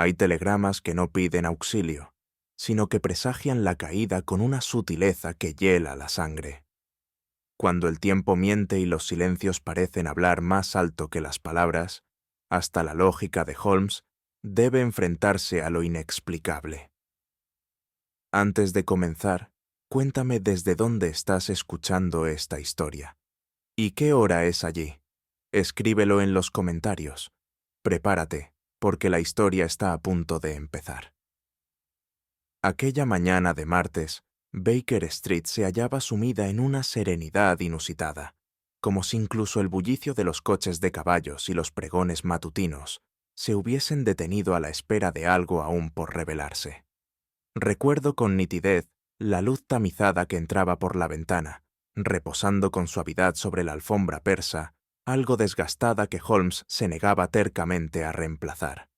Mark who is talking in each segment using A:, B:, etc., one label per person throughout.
A: Hay telegramas que no piden auxilio, sino que presagian la caída con una sutileza que hiela la sangre. Cuando el tiempo miente y los silencios parecen hablar más alto que las palabras, hasta la lógica de Holmes debe enfrentarse a lo inexplicable. Antes de comenzar, cuéntame desde dónde estás escuchando esta historia. ¿Y qué hora es allí? Escríbelo en los comentarios. Prepárate, porque la historia está a punto de empezar. Aquella mañana de martes, Baker Street se hallaba sumida en una serenidad inusitada, como si incluso el bullicio de los coches de caballos y los pregones matutinos se hubiesen detenido a la espera de algo aún por revelarse. Recuerdo con nitidez la luz tamizada que entraba por la ventana, reposando con suavidad sobre la alfombra persa, algo desgastada que Holmes se negaba tercamente a reemplazar.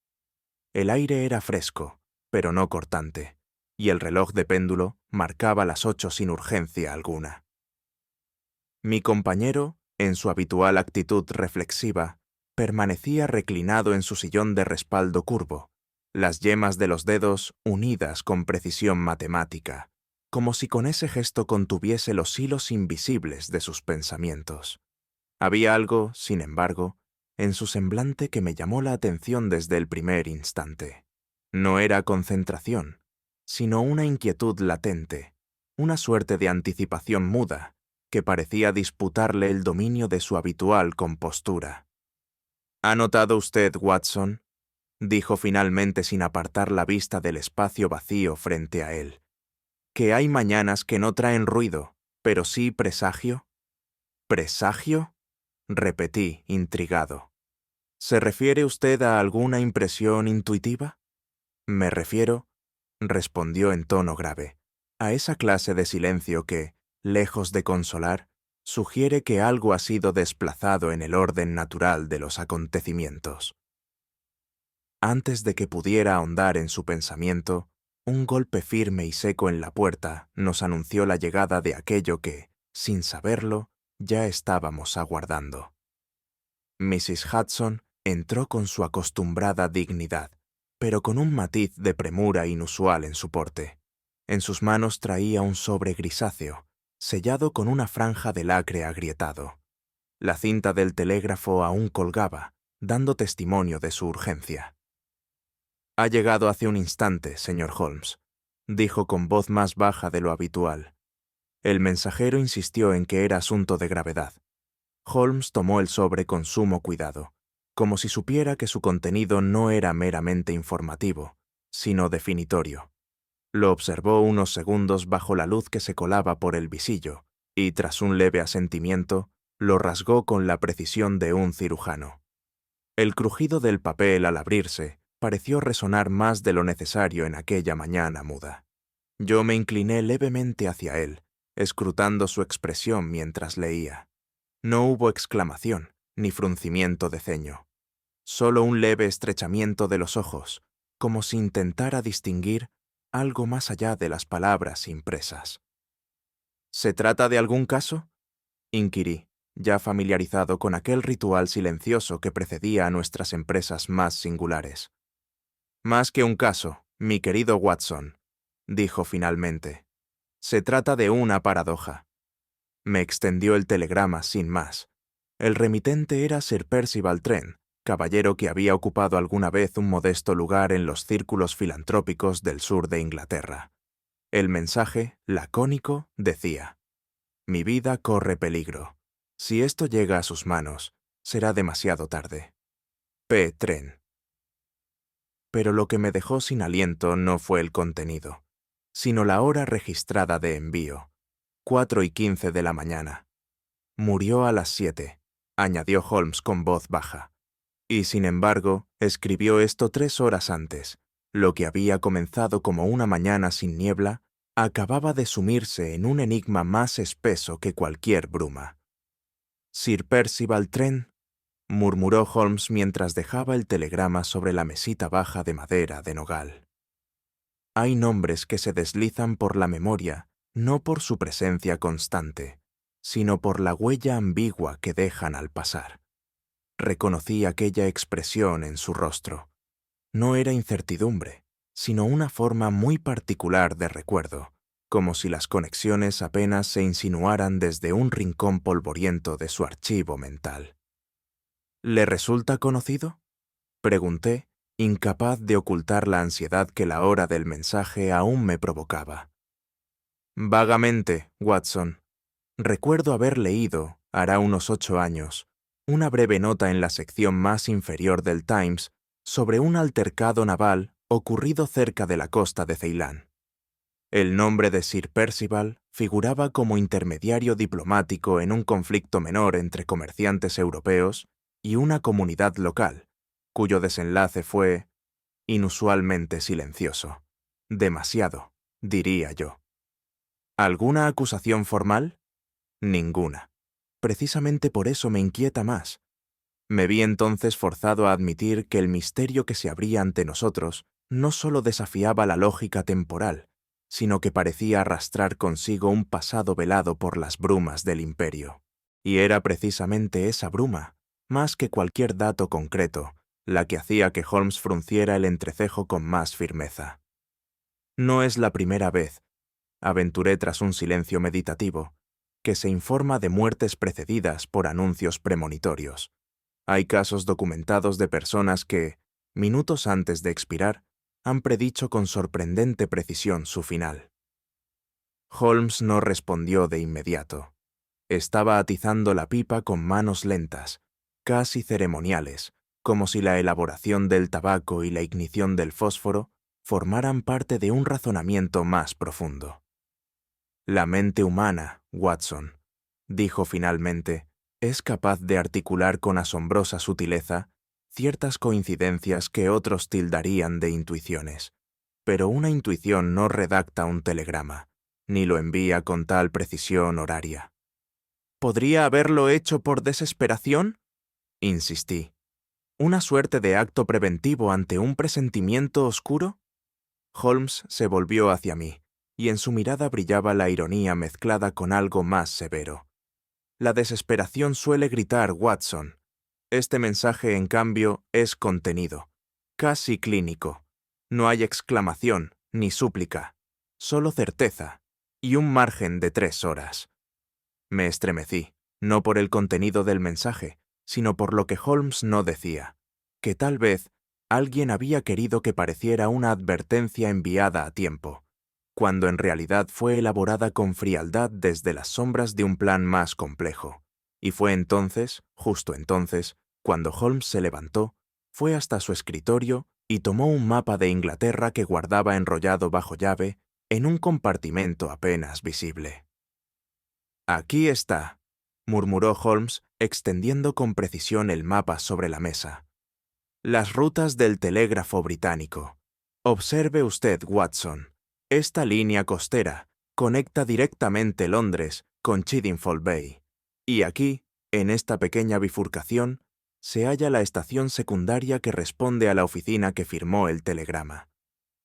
A: El aire era fresco, pero no cortante, y el reloj de péndulo marcaba las 8 sin urgencia alguna. Mi compañero, en su habitual actitud reflexiva, permanecía reclinado en su sillón de respaldo curvo, las yemas de los dedos unidas con precisión matemática, como si con ese gesto contuviese los hilos invisibles de sus pensamientos. Había algo, sin embargo, en su semblante que me llamó la atención desde el primer instante. No era concentración, sino una inquietud latente, una suerte de anticipación muda, que parecía disputarle el dominio de su habitual compostura. ¿Ha notado usted, Watson?, dijo finalmente sin apartar la vista del espacio vacío frente a él, que hay mañanas que no traen ruido, pero sí presagio? ¿Presagio?, repetí, intrigado. ¿Se refiere usted a alguna impresión intuitiva? Me refiero, respondió en tono grave, a esa clase de silencio que, lejos de consolar, sugiere que algo ha sido desplazado en el orden natural de los acontecimientos. Antes de que pudiera ahondar en su pensamiento, un golpe firme y seco en la puerta nos anunció la llegada de aquello que, sin saberlo, ya estábamos aguardando. Mrs. Hudson entró con su acostumbrada dignidad, pero con un matiz de premura inusual en su porte. En sus manos traía un sobre grisáceo, sellado con una franja de lacre agrietado. La cinta del telégrafo aún colgaba, dando testimonio de su urgencia. «Ha llegado hace un instante, señor Holmes», dijo con voz más baja de lo habitual. El mensajero insistió en que era asunto de gravedad. Holmes tomó el sobre con sumo cuidado, como si supiera que su contenido no era meramente informativo, sino definitorio. Lo observó unos segundos bajo la luz que se colaba por el visillo, y tras un leve asentimiento, lo rasgó con la precisión de un cirujano. El crujido del papel al abrirse pareció resonar más de lo necesario en aquella mañana muda. Yo me incliné levemente hacia él, escrutando su expresión mientras leía. No hubo exclamación, ni fruncimiento de ceño. Solo un leve estrechamiento de los ojos, como si intentara distinguir algo más allá de las palabras impresas. ¿Se trata de algún caso?, inquirí, ya familiarizado con aquel ritual silencioso que precedía a nuestras empresas más singulares. Más que un caso, mi querido Watson, dijo finalmente. Se trata de una paradoja. Me extendió el telegrama sin más. El remitente era Sir Percival Trent, caballero que había ocupado alguna vez un modesto lugar en los círculos filantrópicos del sur de Inglaterra. El mensaje, lacónico, decía: «Mi vida corre peligro. Si esto llega a sus manos, será demasiado tarde. P. Trent». Pero lo que me dejó sin aliento no fue el contenido, sino la hora registrada de envío, 4:15 de la mañana. Murió a las 7, añadió Holmes con voz baja. Y sin embargo, escribió esto 3 horas antes. Lo que había comenzado como una mañana sin niebla, acababa de sumirse en un enigma más espeso que cualquier bruma. «Sir Percival Trent», murmuró Holmes mientras dejaba el telegrama sobre la mesita baja de madera de nogal. Hay nombres que se deslizan por la memoria no por su presencia constante, sino por la huella ambigua que dejan al pasar. Reconocí aquella expresión en su rostro. no era incertidumbre, sino una forma muy particular de recuerdo, como si las conexiones apenas se insinuaran desde un rincón polvoriento de su archivo mental. ¿Le resulta conocido?, pregunté, incapaz de ocultar la ansiedad que la hora del mensaje aún me provocaba. Vagamente, Watson. Recuerdo haber leído, hará unos 8 años, una breve nota en la sección más inferior del Times sobre un altercado naval ocurrido cerca de la costa de Ceilán. El nombre de Sir Percival figuraba como intermediario diplomático en un conflicto menor entre comerciantes europeos y una comunidad local, cuyo desenlace fue inusualmente silencioso. Demasiado, diría yo. ¿Alguna acusación formal? Ninguna. Precisamente por eso me inquieta más. Me vi entonces forzado a admitir que el misterio que se abría ante nosotros no solo desafiaba la lógica temporal, sino que parecía arrastrar consigo un pasado velado por las brumas del imperio. Y era precisamente esa bruma, más que cualquier dato concreto, la que hacía que Holmes frunciera el entrecejo con más firmeza. No es la primera vez, aventuré tras un silencio meditativo, que se informa de muertes precedidas por anuncios premonitorios. Hay casos documentados de personas que, minutos antes de expirar, han predicho con sorprendente precisión su final. Holmes no respondió de inmediato. Estaba atizando la pipa con manos lentas, casi ceremoniales, como si la elaboración del tabaco y la ignición del fósforo formaran parte de un razonamiento más profundo. La mente humana, Watson, dijo finalmente, es capaz de articular con asombrosa sutileza ciertas coincidencias que otros tildarían de intuiciones. Pero una intuición no redacta un telegrama, ni lo envía con tal precisión horaria. ¿Podría haberlo hecho por desesperación?, insistí. ¿Una suerte de acto preventivo ante un presentimiento oscuro? Holmes se volvió hacia mí, y en su mirada brillaba la ironía mezclada con algo más severo. La desesperación suele gritar, Watson. Este mensaje, en cambio, es contenido, casi clínico. No hay exclamación ni súplica, solo certeza y un margen de 3 horas. Me estremecí, no por el contenido del mensaje, sino por lo que Holmes no decía, que tal vez alguien había querido que pareciera una advertencia enviada a tiempo, cuando en realidad fue elaborada con frialdad desde las sombras de un plan más complejo. Y fue entonces, justo entonces, cuando Holmes se levantó, fue hasta su escritorio y tomó un mapa de Inglaterra que guardaba enrollado bajo llave en un compartimento apenas visible. «Aquí está», murmuró Holmes, extendiendo con precisión el mapa sobre la mesa. «Las rutas del telégrafo británico. Observe usted, Watson. Esta línea costera conecta directamente Londres con Chiddingfold Bay. Y aquí, en esta pequeña bifurcación, se halla la estación secundaria que responde a la oficina que firmó el telegrama».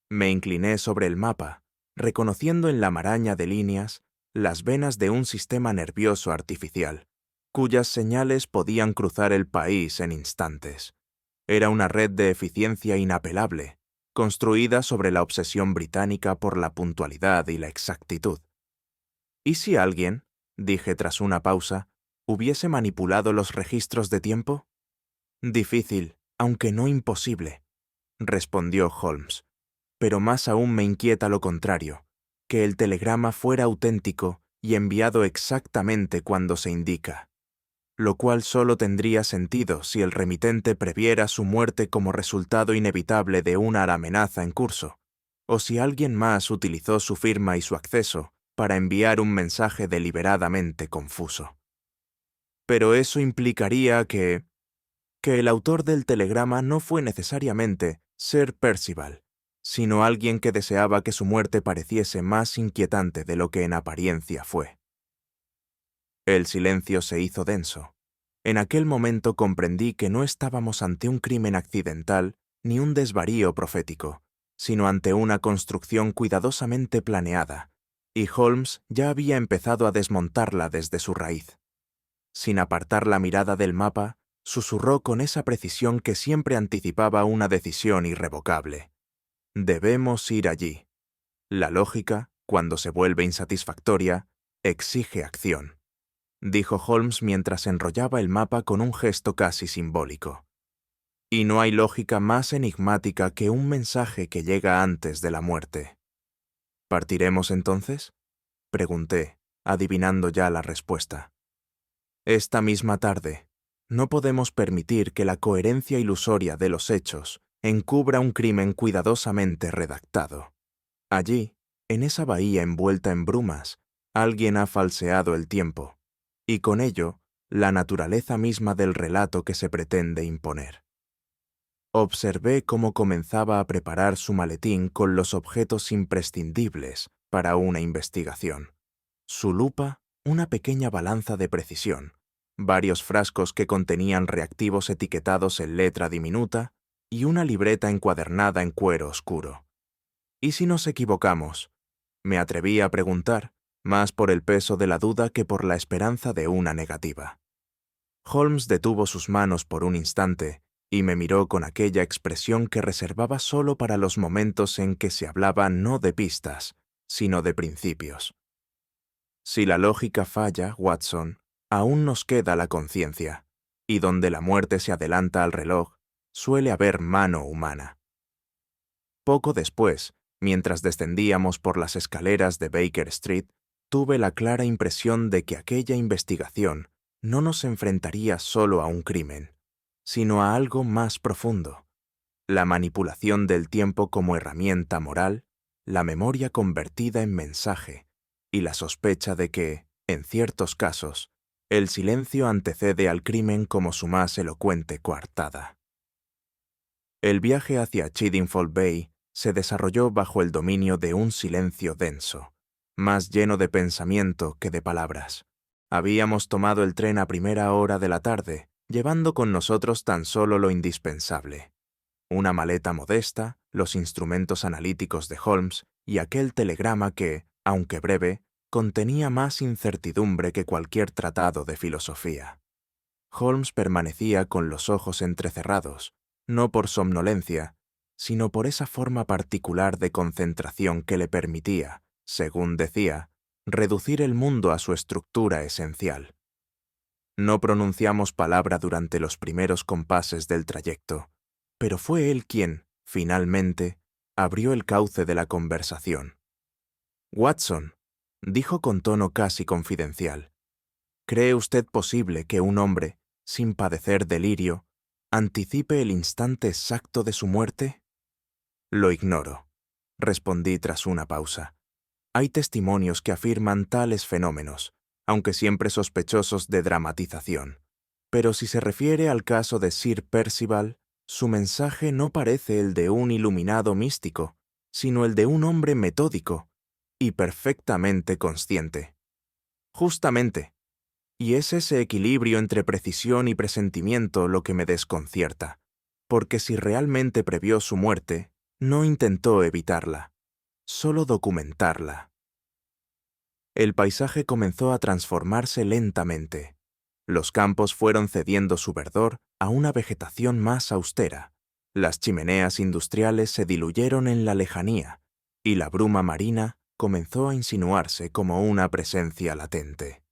A: Me incliné sobre el mapa, reconociendo en la maraña de líneas las venas de un sistema nervioso artificial, cuyas señales podían cruzar el país en instantes. Era una red de eficiencia inapelable, construida sobre la obsesión británica por la puntualidad y la exactitud. ¿Y si alguien, dije tras una pausa, hubiese manipulado los registros de tiempo? Difícil, aunque no imposible, respondió Holmes. Pero más aún me inquieta lo contrario, que el telegrama fuera auténtico y enviado exactamente cuando se indica, lo cual solo tendría sentido si el remitente previera su muerte como resultado inevitable de una amenaza en curso, o si alguien más utilizó su firma y su acceso para enviar un mensaje deliberadamente confuso. Pero eso implicaría que el autor del telegrama no fue necesariamente Sir Percival, sino alguien que deseaba que su muerte pareciese más inquietante de lo que en apariencia fue. El silencio se hizo denso. En aquel momento comprendí que no estábamos ante un crimen accidental ni un desvarío profético, sino ante una construcción cuidadosamente planeada, y Holmes ya había empezado a desmontarla desde su raíz. Sin apartar la mirada del mapa, susurró con esa precisión que siempre anticipaba una decisión irrevocable. Debemos ir allí. La lógica, cuando se vuelve insatisfactoria, exige acción, dijo Holmes mientras enrollaba el mapa con un gesto casi simbólico. Y no hay lógica más enigmática que un mensaje que llega antes de la muerte. ¿Partiremos entonces?, pregunté, adivinando ya la respuesta. Esta misma tarde. No podemos permitir que la coherencia ilusoria de los hechos encubra un crimen cuidadosamente redactado. Allí, en esa bahía envuelta en brumas, alguien ha falseado el tiempo, y con ello, la naturaleza misma del relato que se pretende imponer. Observé cómo comenzaba a preparar su maletín con los objetos imprescindibles para una investigación. Su lupa, una pequeña balanza de precisión, varios frascos que contenían reactivos etiquetados en letra diminuta y una libreta encuadernada en cuero oscuro. ¿Y si nos equivocamos?, me atreví a preguntar, más por el peso de la duda que por la esperanza de una negativa. Holmes detuvo sus manos por un instante y me miró con aquella expresión que reservaba solo para los momentos en que se hablaba no de pistas, sino de principios. Si la lógica falla, Watson, aún nos queda la conciencia, y donde la muerte se adelanta al reloj, suele haber mano humana. Poco después, mientras descendíamos por las escaleras de Baker Street, tuve la clara impresión de que aquella investigación no nos enfrentaría solo a un crimen, sino a algo más profundo: la manipulación del tiempo como herramienta moral, la memoria convertida en mensaje, y la sospecha de que, en ciertos casos, el silencio antecede al crimen como su más elocuente coartada. El viaje hacia Chiddingfold Bay se desarrolló bajo el dominio de un silencio denso, más lleno de pensamiento que de palabras. Habíamos tomado el tren a primera hora de la tarde, llevando con nosotros tan solo lo indispensable: una maleta modesta, los instrumentos analíticos de Holmes y aquel telegrama que, aunque breve, contenía más incertidumbre que cualquier tratado de filosofía. Holmes permanecía con los ojos entrecerrados, no por somnolencia, sino por esa forma particular de concentración que le permitía, según decía, reducir el mundo a su estructura esencial. No pronunciamos palabra durante los primeros compases del trayecto, pero fue él quien, finalmente, abrió el cauce de la conversación. «Watson», dijo con tono casi confidencial, ¿cree usted posible que un hombre, sin padecer delirio, anticipe el instante exacto de su muerte? Lo ignoro, respondí tras una pausa. Hay testimonios que afirman tales fenómenos, aunque siempre sospechosos de dramatización. Pero si se refiere al caso de Sir Percival, su mensaje no parece el de un iluminado místico, sino el de un hombre metódico y perfectamente consciente. Justamente. Y es ese equilibrio entre precisión y presentimiento lo que me desconcierta, porque si realmente previó su muerte, no intentó evitarla, solo documentarla. El paisaje comenzó a transformarse lentamente. Los campos fueron cediendo su verdor a una vegetación más austera. Las chimeneas industriales se diluyeron en la lejanía, y la bruma marina comenzó a insinuarse como una presencia latente.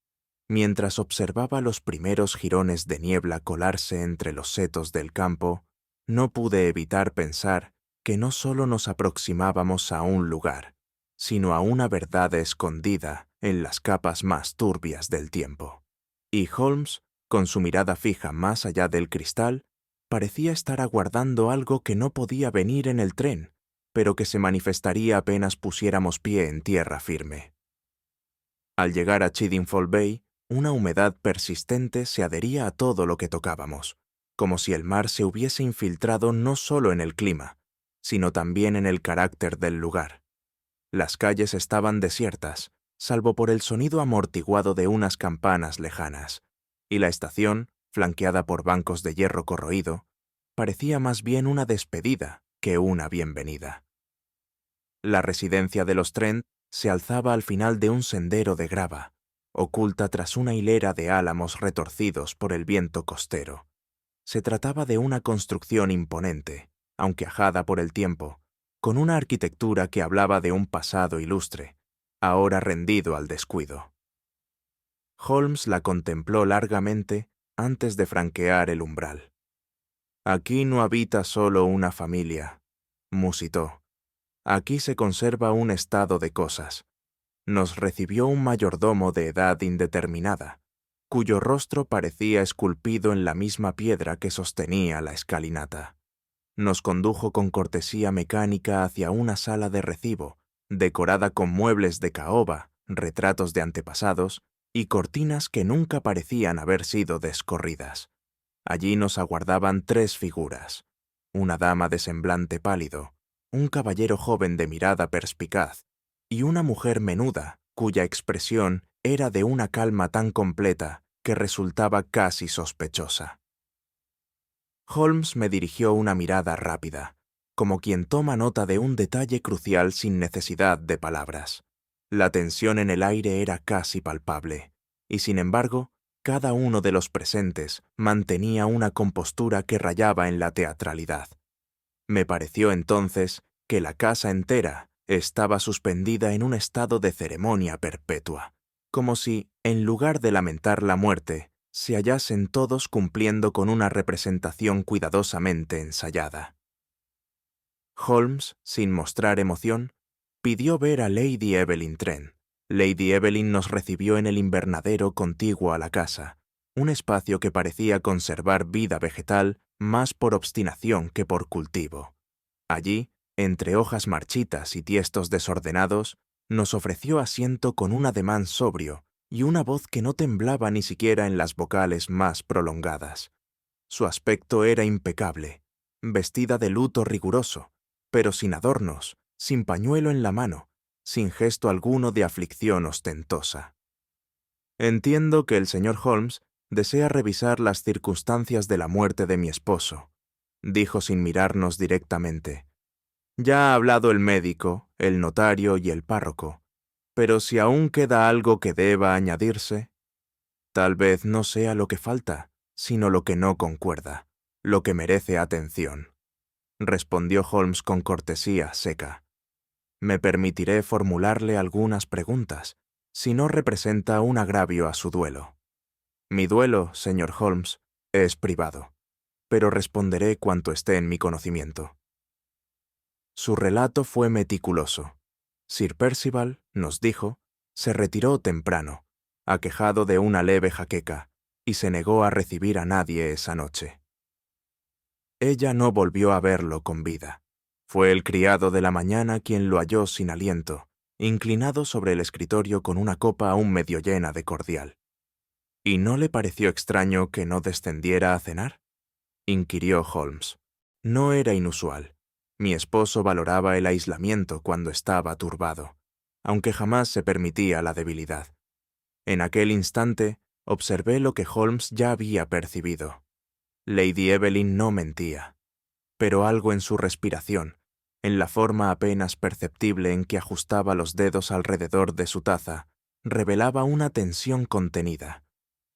A: Mientras observaba los primeros jirones de niebla colarse entre los setos del campo, no pude evitar pensar que no solo nos aproximábamos a un lugar, sino a una verdad escondida en las capas más turbias del tiempo. Y Holmes, con su mirada fija más allá del cristal, parecía estar aguardando algo que no podía venir en el tren, pero que se manifestaría apenas pusiéramos pie en tierra firme. Al llegar a Chiddingfold Bay, una humedad persistente se adhería a todo lo que tocábamos, como si el mar se hubiese infiltrado no solo en el clima, sino también en el carácter del lugar. Las calles estaban desiertas, salvo por el sonido amortiguado de unas campanas lejanas, y la estación, flanqueada por bancos de hierro corroído, parecía más bien una despedida que una bienvenida. La residencia de los Trent se alzaba al final de un sendero de grava, oculta tras una hilera de álamos retorcidos por el viento costero. Se trataba de una construcción imponente, aunque ajada por el tiempo, con una arquitectura que hablaba de un pasado ilustre, ahora rendido al descuido. Holmes la contempló largamente antes de franquear el umbral. «Aquí no habita solo una familia», musitó. «Aquí se conserva un estado de cosas. Nos recibió un mayordomo de edad indeterminada, cuyo rostro parecía esculpido en la misma piedra que sostenía la escalinata. Nos condujo con cortesía mecánica hacia una sala de recibo, decorada con muebles de caoba, retratos de antepasados y cortinas que nunca parecían haber sido descorridas. Allí nos aguardaban 3 figuras: una dama de semblante pálido, un caballero joven de mirada perspicaz y una mujer menuda, cuya expresión era de una calma tan completa que resultaba casi sospechosa. Holmes me dirigió una mirada rápida, como quien toma nota de un detalle crucial sin necesidad de palabras. La tensión en el aire era casi palpable, y sin embargo, cada uno de los presentes mantenía una compostura que rayaba en la teatralidad. Me pareció entonces que la casa entera estaba suspendida en un estado de ceremonia perpetua, como si, en lugar de lamentar la muerte, se hallasen todos cumpliendo con una representación cuidadosamente ensayada. Holmes, sin mostrar emoción, pidió ver a Lady Evelyn Trent. Lady Evelyn nos recibió en el invernadero contiguo a la casa, un espacio que parecía conservar vida vegetal más por obstinación que por cultivo. Allí, entre hojas marchitas y tiestos desordenados, nos ofreció asiento con un ademán sobrio y una voz que no temblaba ni siquiera en las vocales más prolongadas. Su aspecto era impecable, vestida de luto riguroso, pero sin adornos, sin pañuelo en la mano, sin gesto alguno de aflicción ostentosa. «Entiendo que el señor Holmes desea revisar las circunstancias de la muerte de mi esposo», dijo sin mirarnos directamente. «Ya ha hablado el médico, el notario y el párroco, pero si aún queda algo que deba añadirse, tal vez no sea lo que falta, sino lo que no concuerda, lo que merece atención», respondió Holmes con cortesía seca. «Me permitiré formularle algunas preguntas, si no representa un agravio a su duelo. Mi duelo, señor Holmes, es privado, pero responderé cuanto esté en mi conocimiento». Su relato fue meticuloso. Sir Percival, nos dijo, se retiró temprano, aquejado de una leve jaqueca, y se negó a recibir a nadie esa noche. Ella no volvió a verlo con vida. Fue el criado de la mañana quien lo halló sin aliento, inclinado sobre el escritorio con una copa aún medio llena de cordial. «¿Y no le pareció extraño que no descendiera a cenar?», inquirió Holmes. «No era inusual. Mi esposo valoraba el aislamiento cuando estaba turbado, aunque jamás se permitía la debilidad». En aquel instante observé lo que Holmes ya había percibido. Lady Evelyn no mentía, pero algo en su respiración, en la forma apenas perceptible en que ajustaba los dedos alrededor de su taza, revelaba una tensión contenida.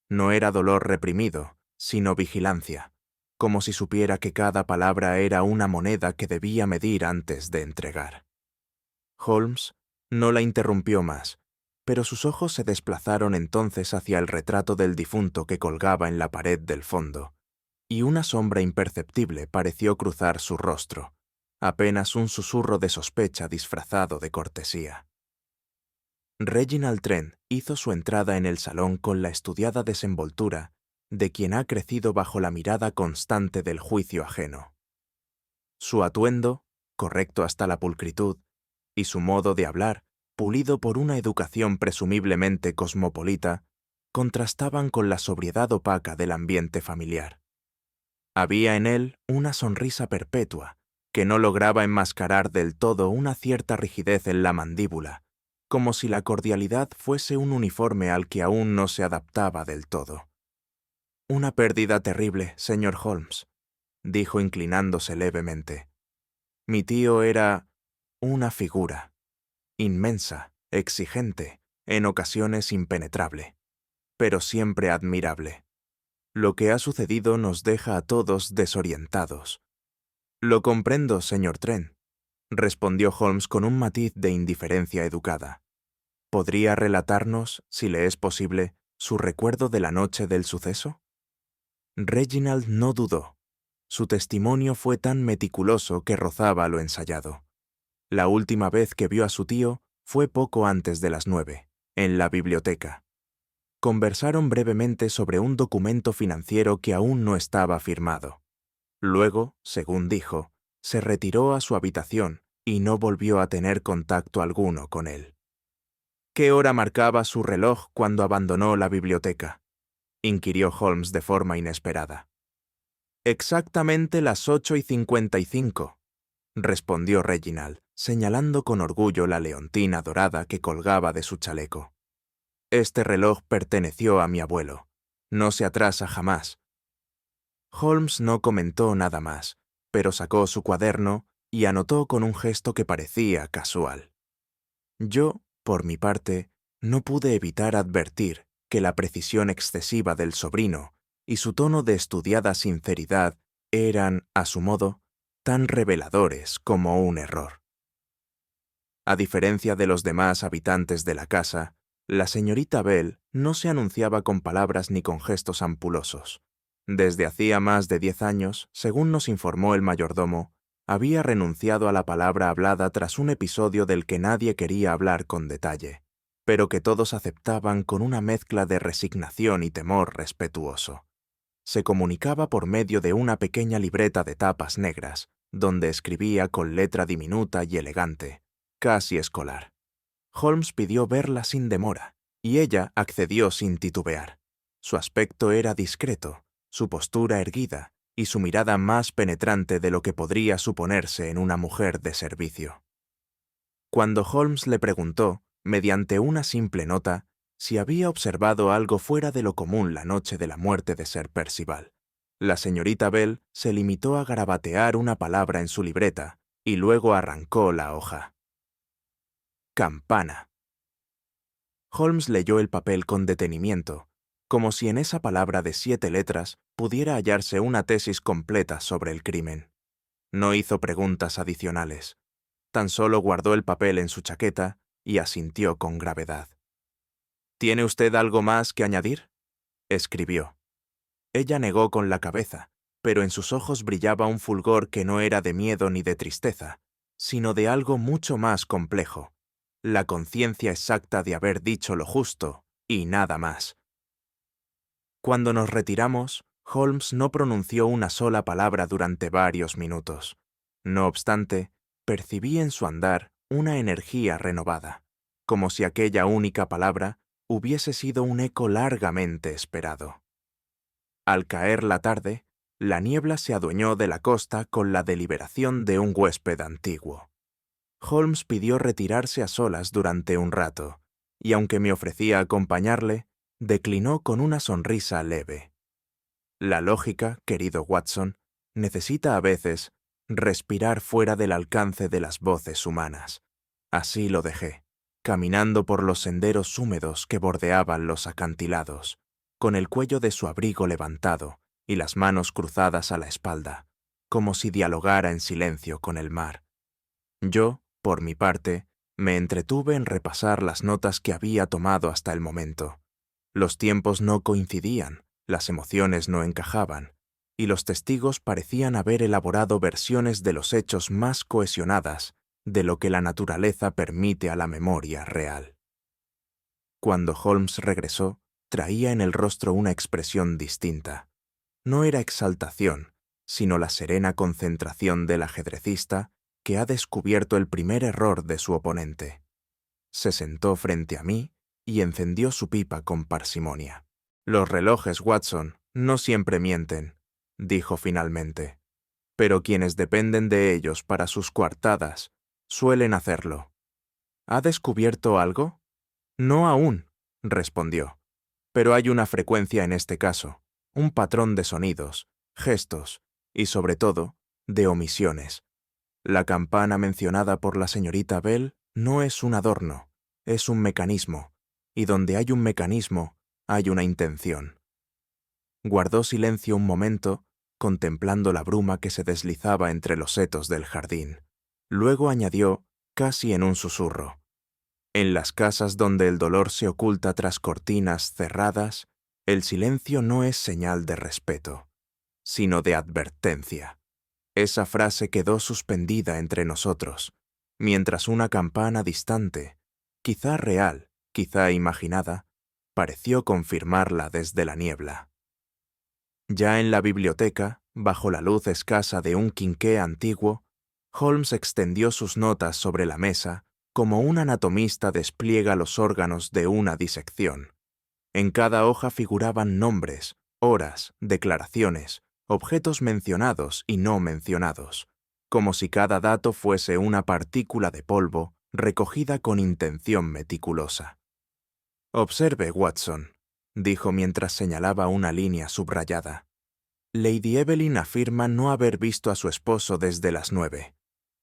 A: No era dolor reprimido, sino vigilancia, como si supiera que cada palabra era una moneda que debía medir antes de entregar. Holmes no la interrumpió más, pero sus ojos se desplazaron entonces hacia el retrato del difunto que colgaba en la pared del fondo, y una sombra imperceptible pareció cruzar su rostro, apenas un susurro de sospecha disfrazado de cortesía. Reginald Trent hizo su entrada en el salón con la estudiada desenvoltura de quien ha crecido bajo la mirada constante del juicio ajeno. Su atuendo, correcto hasta la pulcritud, y su modo de hablar, pulido por una educación presumiblemente cosmopolita, contrastaban con la sobriedad opaca del ambiente familiar. Había en él una sonrisa perpetua, que no lograba enmascarar del todo una cierta rigidez en la mandíbula, como si la cordialidad fuese un uniforme al que aún no se adaptaba del todo. «Una pérdida terrible, señor Holmes», dijo inclinándose levemente. «Mi tío era una figura, inmensa, exigente, en ocasiones impenetrable, pero siempre admirable. Lo que ha sucedido nos deja a todos desorientados. Lo comprendo, señor Trent, respondió Holmes con un matiz de indiferencia educada. ¿Podría relatarnos, si le es posible, su recuerdo de la noche del suceso? Reginald no dudó. Su testimonio fue tan meticuloso que rozaba lo ensayado. La última vez que vio a su tío fue poco antes de las 9, en la biblioteca. Conversaron brevemente sobre un documento financiero que aún no estaba firmado. Luego, según dijo, se retiró a su habitación y no volvió a tener contacto alguno con él. ¿Qué hora marcaba su reloj cuando abandonó la biblioteca?, inquirió Holmes de forma inesperada. Exactamente las 8:55, respondió Reginald, señalando con orgullo la leontina dorada que colgaba de su chaleco. Este reloj perteneció a mi abuelo. No se atrasa jamás. Holmes no comentó nada más, pero sacó su cuaderno y anotó con un gesto que parecía casual. Yo, por mi parte, no pude evitar advertir que la precisión excesiva del sobrino y su tono de estudiada sinceridad eran, a su modo, tan reveladores como un error. A diferencia de los demás habitantes de la casa, la señorita Bell no se anunciaba con palabras ni con gestos ampulosos. Desde hacía más de 10 años, según nos informó el mayordomo, había renunciado a la palabra hablada tras un episodio del que nadie quería hablar con detalle, pero que todos aceptaban con una mezcla de resignación y temor respetuoso. Se comunicaba por medio de una pequeña libreta de tapas negras, donde escribía con letra diminuta y elegante, casi escolar. Holmes pidió verla sin demora, y ella accedió sin titubear. Su aspecto era discreto, su postura erguida y su mirada más penetrante de lo que podría suponerse en una mujer de servicio. Cuando Holmes le preguntó, mediante una simple nota, si había observado algo fuera de lo común la noche de la muerte de Sir Percival, la señorita Bell se limitó a garabatear una palabra en su libreta y luego arrancó la hoja. Campana. Holmes leyó el papel con detenimiento, como si en esa palabra de 7 letras pudiera hallarse una tesis completa sobre el crimen. No hizo preguntas adicionales. Tan solo guardó el papel en su chaqueta y asintió con gravedad. ¿Tiene usted algo más que añadir?, escribió. Ella negó con la cabeza, pero en sus ojos brillaba un fulgor que no era de miedo ni de tristeza, sino de algo mucho más complejo, la conciencia exacta de haber dicho lo justo y nada más. Cuando nos retiramos, Holmes no pronunció una sola palabra durante varios minutos. No obstante, percibí en su andar una energía renovada, como si aquella única palabra hubiese sido un eco largamente esperado. Al caer la tarde, la niebla se adueñó de la costa con la deliberación de un huésped antiguo. Holmes pidió retirarse a solas durante un rato, y aunque me ofrecía acompañarle, declinó con una sonrisa leve. La lógica, querido Watson, necesita a veces respirar fuera del alcance de las voces humanas. Así lo dejé, caminando por los senderos húmedos que bordeaban los acantilados, con el cuello de su abrigo levantado y las manos cruzadas a la espalda, como si dialogara en silencio con el mar. Yo, por mi parte, me entretuve en repasar las notas que había tomado hasta el momento. Los tiempos no coincidían, las emociones no encajaban, y los testigos parecían haber elaborado versiones de los hechos más cohesionadas de lo que la naturaleza permite a la memoria real. Cuando Holmes regresó, traía en el rostro una expresión distinta. No era exaltación, sino la serena concentración del ajedrecista que ha descubierto el primer error de su oponente. Se sentó frente a mí y encendió su pipa con parsimonia. Los relojes, Watson, no siempre mienten, dijo finalmente, pero quienes dependen de ellos para sus coartadas suelen hacerlo. ¿Ha descubierto algo? No aún, respondió, pero hay una frecuencia en este caso, un patrón de sonidos, gestos y, sobre todo, de omisiones. La campana mencionada por la señorita Bell no es un adorno, es un mecanismo, y donde hay un mecanismo, hay una intención. Guardó silencio un momento, contemplando la bruma que se deslizaba entre los setos del jardín. Luego añadió, casi en un susurro: en las casas donde el dolor se oculta tras cortinas cerradas, el silencio no es señal de respeto, sino de advertencia. Esa frase quedó suspendida entre nosotros, mientras una campana distante, quizá real, quizá imaginada, pareció confirmarla desde la niebla. Ya en la biblioteca, bajo la luz escasa de un quinqué antiguo, Holmes extendió sus notas sobre la mesa como un anatomista despliega los órganos de una disección. En cada hoja figuraban nombres, horas, declaraciones, objetos mencionados y no mencionados, como si cada dato fuese una partícula de polvo recogida con intención meticulosa. «Observe, Watson», dijo mientras señalaba una línea subrayada. «Lady Evelyn afirma no haber visto a su esposo desde las 9.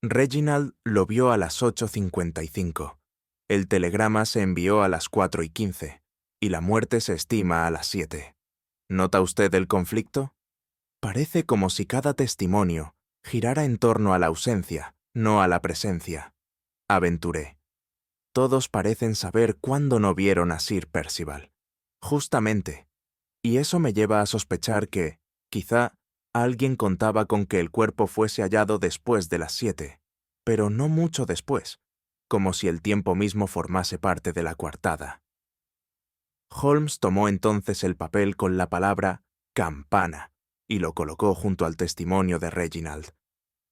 A: Reginald lo vio a las 8:55. El telegrama se envió a las 4:15, y la muerte se estima a las 7. ¿Nota usted el conflicto? Parece como si cada testimonio girara en torno a la ausencia, no a la presencia. Aventuré. Todos parecen saber cuándo no vieron a Sir Percival. Justamente. Y eso me lleva a sospechar que, quizá, alguien contaba con que el cuerpo fuese hallado después de las 7, pero no mucho después, como si el tiempo mismo formase parte de la coartada. Holmes tomó entonces el papel con la palabra «campana» y lo colocó junto al testimonio de Reginald.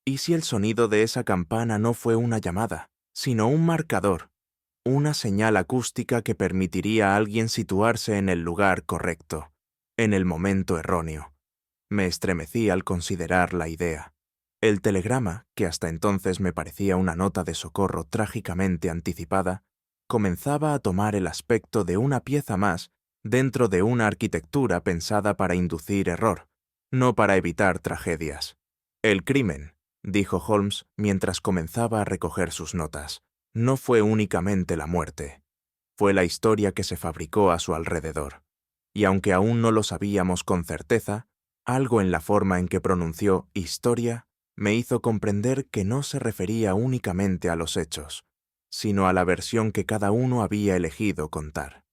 A: ¿Y si el sonido de esa campana no fue una llamada, sino un marcador, una señal acústica que permitiría a alguien situarse en el lugar correcto, en el momento erróneo? Me estremecí al considerar la idea. El telegrama, que hasta entonces me parecía una nota de socorro trágicamente anticipada, comenzaba a tomar el aspecto de una pieza más dentro de una arquitectura pensada para inducir error, no para evitar tragedias. «El crimen», dijo Holmes mientras comenzaba a recoger sus notas, «no fue únicamente la muerte. Fue la historia que se fabricó a su alrededor. Y aunque aún no lo sabíamos con certeza, algo en la forma en que pronunció «historia» me hizo comprender que no se refería únicamente a los hechos, sino a la versión que cada uno había elegido contar.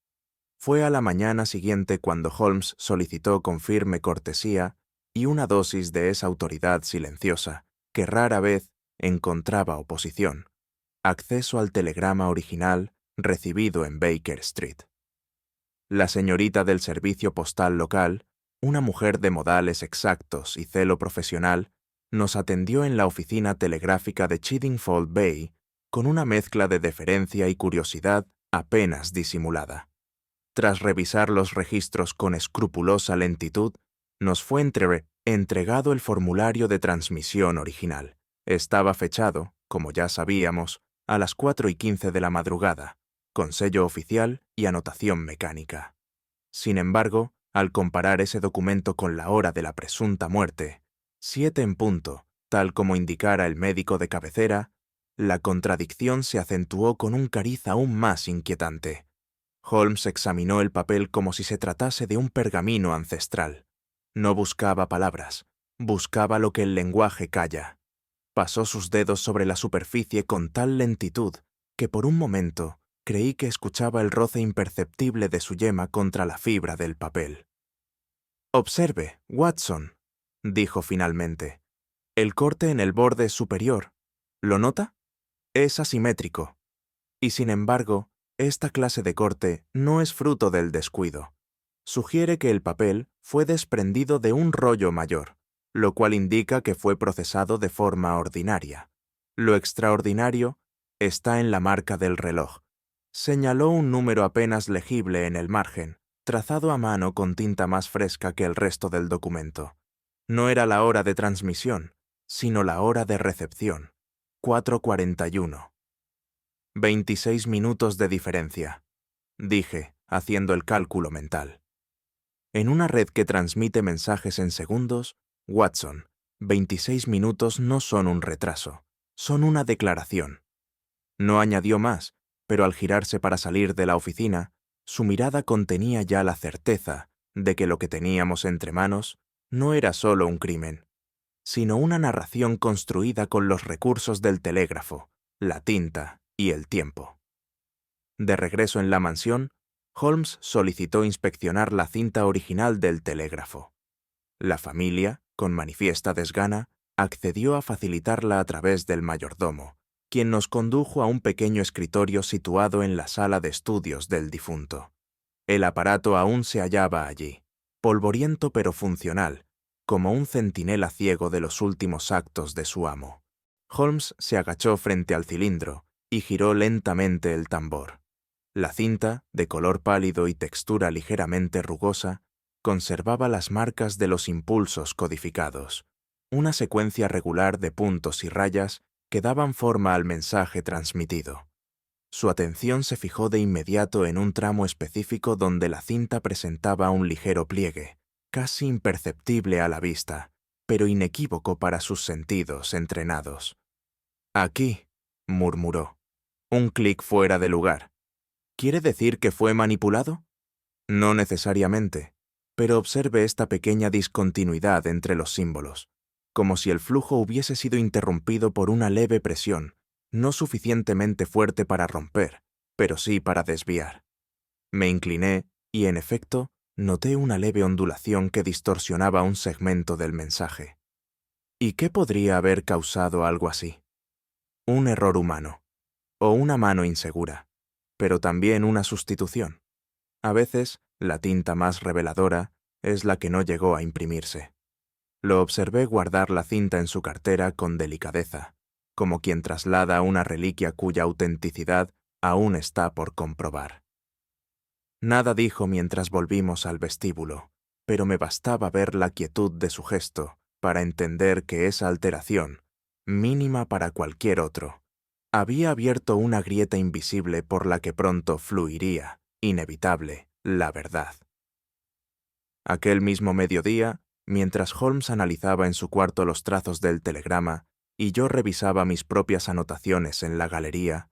A: Fue a la mañana siguiente cuando Holmes solicitó con firme cortesía y una dosis de esa autoridad silenciosa que rara vez encontraba oposición, acceso al telegrama original recibido en Baker Street. La señorita del servicio postal local, una mujer de modales exactos y celo profesional, nos atendió en la oficina telegráfica de Chiddingfold Bay con una mezcla de deferencia y curiosidad apenas disimulada. Tras revisar los registros con escrupulosa lentitud, nos fue entregado el formulario de transmisión original. Estaba fechado, como ya sabíamos, a las 4:15 de la madrugada, con sello oficial y anotación mecánica. Sin embargo, al comparar ese documento con la hora de la presunta muerte, 7 en punto, tal como indicara el médico de cabecera, la contradicción se acentuó con un cariz aún más inquietante. Holmes examinó el papel como si se tratase de un pergamino ancestral. No buscaba palabras, buscaba lo que el lenguaje calla. Pasó sus dedos sobre la superficie con tal lentitud que por un momento creí que escuchaba el roce imperceptible de su yema contra la fibra del papel. «Observe, Watson», dijo finalmente. «El corte en el borde superior. ¿Lo nota? Es asimétrico. Y sin embargo, esta clase de corte no es fruto del descuido. Sugiere que el papel fue desprendido de un rollo mayor, lo cual indica que fue procesado de forma ordinaria. Lo extraordinario está en la marca del reloj. Señaló un número apenas legible en el margen, trazado a mano con tinta más fresca que el resto del documento. No era la hora de transmisión, sino la hora de recepción. 4:41. 26 minutos de diferencia, dije, haciendo el cálculo mental. En una red que transmite mensajes en segundos, Watson, 26 minutos no son un retraso, son una declaración. No añadió más, pero al girarse para salir de la oficina, su mirada contenía ya la certeza de que lo que teníamos entre manos no era solo un crimen, sino una narración construida con los recursos del telégrafo, la tinta y el tiempo. De regreso en la mansión, Holmes solicitó inspeccionar la cinta original del telégrafo. La familia, con manifiesta desgana, accedió a facilitarla a través del mayordomo, quien nos condujo a un pequeño escritorio situado en la sala de estudios del difunto. El aparato aún se hallaba allí, polvoriento pero funcional, como un centinela ciego de los últimos actos de su amo. Holmes se agachó frente al cilindro y giró lentamente el tambor. La cinta, de color pálido y textura ligeramente rugosa, conservaba las marcas de los impulsos codificados, una secuencia regular de puntos y rayas que daban forma al mensaje transmitido. Su atención se fijó de inmediato en un tramo específico donde la cinta presentaba un ligero pliegue, casi imperceptible a la vista, pero inequívoco para sus sentidos entrenados. «Aquí», murmuró, «un clic fuera de lugar. ¿Quiere decir que fue manipulado?» «No necesariamente, pero observe esta pequeña discontinuidad entre los símbolos, como si el flujo hubiese sido interrumpido por una leve presión, no suficientemente fuerte para romper, pero sí para desviar». Me incliné y, en efecto, noté una leve ondulación que distorsionaba un segmento del mensaje. ¿Y qué podría haber causado algo así? Un error humano, o una mano insegura, pero también una sustitución. A veces, la tinta más reveladora es la que no llegó a imprimirse. Lo observé guardar la cinta en su cartera con delicadeza, como quien traslada una reliquia cuya autenticidad aún está por comprobar. Nada dijo mientras volvimos al vestíbulo, pero me bastaba ver la quietud de su gesto para entender que esa alteración, mínima para cualquier otro, había abierto una grieta invisible por la que pronto fluiría, inevitable, la verdad. Aquel mismo mediodía, mientras Holmes analizaba en su cuarto los trazos del telegrama y yo revisaba mis propias anotaciones en la galería,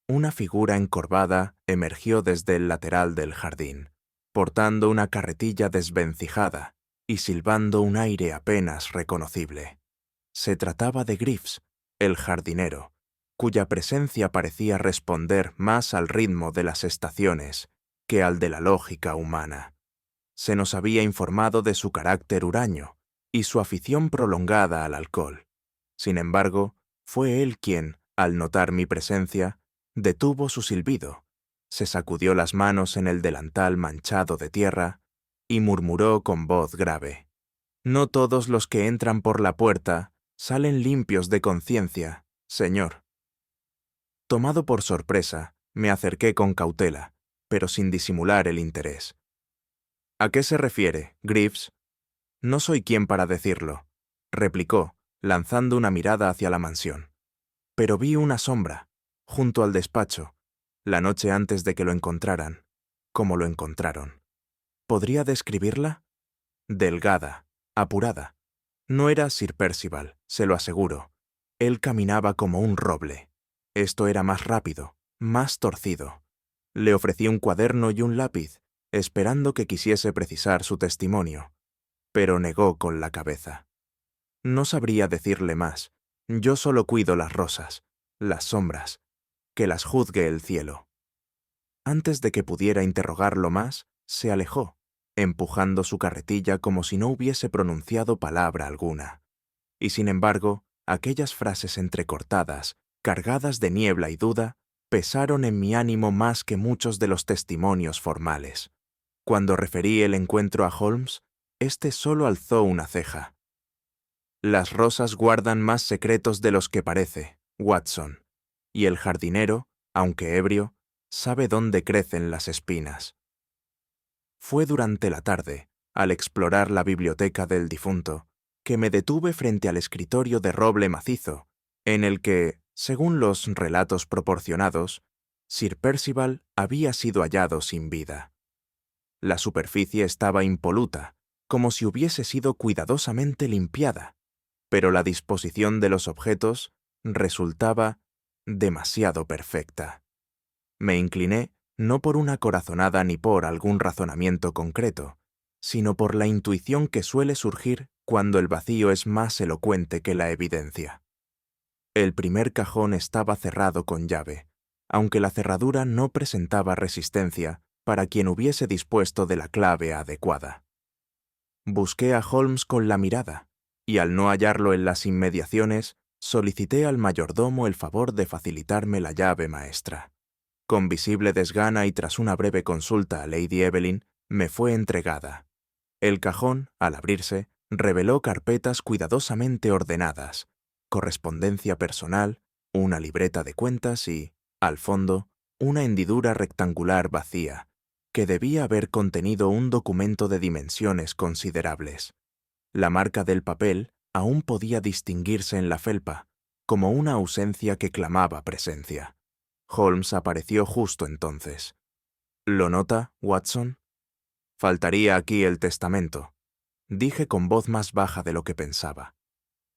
A: una figura encorvada emergió desde el lateral del jardín, portando una carretilla desvencijada y silbando un aire apenas reconocible. Se trataba de Greaves, el jardinero, cuya presencia parecía responder más al ritmo de las estaciones que al de la lógica humana. Se nos había informado de su carácter huraño y su afición prolongada al alcohol. Sin embargo, fue él quien, al notar mi presencia, detuvo su silbido, se sacudió las manos en el delantal manchado de tierra y murmuró con voz grave: «No todos los que entran por la puerta salen limpios de conciencia, señor». Tomado por sorpresa, me acerqué con cautela, pero sin disimular el interés. «¿A qué se refiere, Greaves?» «No soy quien para decirlo», replicó, lanzando una mirada hacia la mansión. «Pero vi una sombra, junto al despacho, la noche antes de que lo encontraran, como lo encontraron. ¿Podría describirla? Delgada, apurada. No era Sir Percival, se lo aseguro. Él caminaba como un roble. Esto era más rápido, más torcido. Le ofrecí un cuaderno y un lápiz, esperando que quisiese precisar su testimonio, pero negó con la cabeza. No sabría decirle más. Yo solo cuido las rosas, las sombras, que las juzgue el cielo. Antes de que pudiera interrogarlo más, se alejó, empujando su carretilla como si no hubiese pronunciado palabra alguna. Y sin embargo, aquellas frases entrecortadas, cargadas de niebla y duda, pesaron en mi ánimo más que muchos de los testimonios formales. Cuando referí el encuentro a Holmes, éste solo alzó una ceja. «Las rosas guardan más secretos de los que parece, Watson, y el jardinero, aunque ebrio, sabe dónde crecen las espinas». Fue durante la tarde, al explorar la biblioteca del difunto, que me detuve frente al escritorio de roble macizo, en el que, según los relatos proporcionados, Sir Percival había sido hallado sin vida. La superficie estaba impoluta, como si hubiese sido cuidadosamente limpiada, pero la disposición de los objetos resultaba demasiado perfecta. Me incliné no por una corazonada ni por algún razonamiento concreto, sino por la intuición que suele surgir cuando el vacío es más elocuente que la evidencia. El primer cajón estaba cerrado con llave, aunque la cerradura no presentaba resistencia para quien hubiese dispuesto de la clave adecuada. Busqué a Holmes con la mirada, y al no hallarlo en las inmediaciones, solicité al mayordomo el favor de facilitarme la llave maestra. Con visible desgana y tras una breve consulta a Lady Evelyn, me fue entregada. El cajón, al abrirse, reveló carpetas cuidadosamente ordenadas, correspondencia personal, una libreta de cuentas y, al fondo, una hendidura rectangular vacía, que debía haber contenido un documento de dimensiones considerables. La marca del papel aún podía distinguirse en la felpa, como una ausencia que clamaba presencia. Holmes apareció justo entonces. ¿Lo nota, Watson? Faltaría aquí el testamento, dije con voz más baja de lo que pensaba.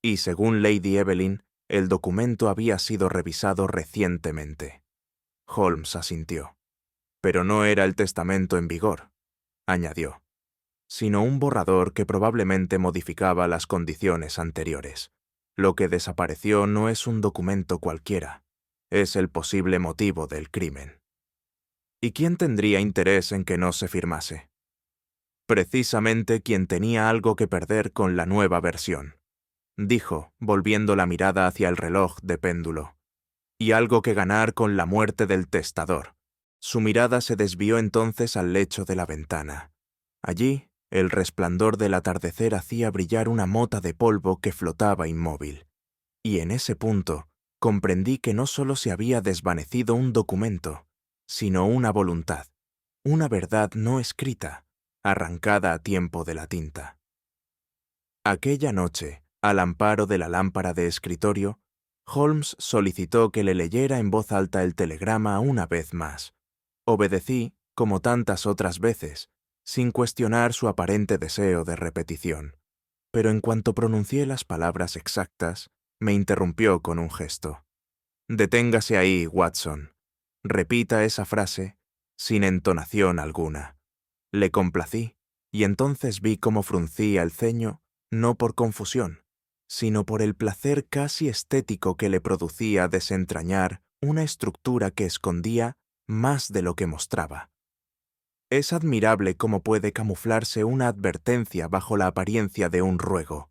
A: Y según Lady Evelyn, el documento había sido revisado recientemente. Holmes asintió. Pero no era el testamento en vigor, añadió, sino un borrador que probablemente modificaba las condiciones anteriores. Lo que desapareció no es un documento cualquiera, es el posible motivo del crimen. ¿Y quién tendría interés en que no se firmase? Precisamente quien tenía algo que perder con la nueva versión, dijo, volviendo la mirada hacia el reloj de péndulo, y algo que ganar con la muerte del testador. Su mirada se desvió entonces al lecho de la ventana. Allí, el resplandor del atardecer hacía brillar una mota de polvo que flotaba inmóvil. Y en ese punto, comprendí que no solo se había desvanecido un documento, sino una voluntad, una verdad no escrita, arrancada a tiempo de la tinta. Aquella noche, al amparo de la lámpara de escritorio, Holmes solicitó que le leyera en voz alta el telegrama una vez más. Obedecí, como tantas otras veces, sin cuestionar su aparente deseo de repetición. Pero en cuanto pronuncié las palabras exactas, me interrumpió con un gesto. «Deténgase ahí, Watson. Repita esa frase sin entonación alguna». Le complací, y entonces vi cómo fruncía el ceño, no por confusión, sino por el placer casi estético que le producía desentrañar una estructura que escondía más de lo que mostraba. Es admirable cómo puede camuflarse una advertencia bajo la apariencia de un ruego,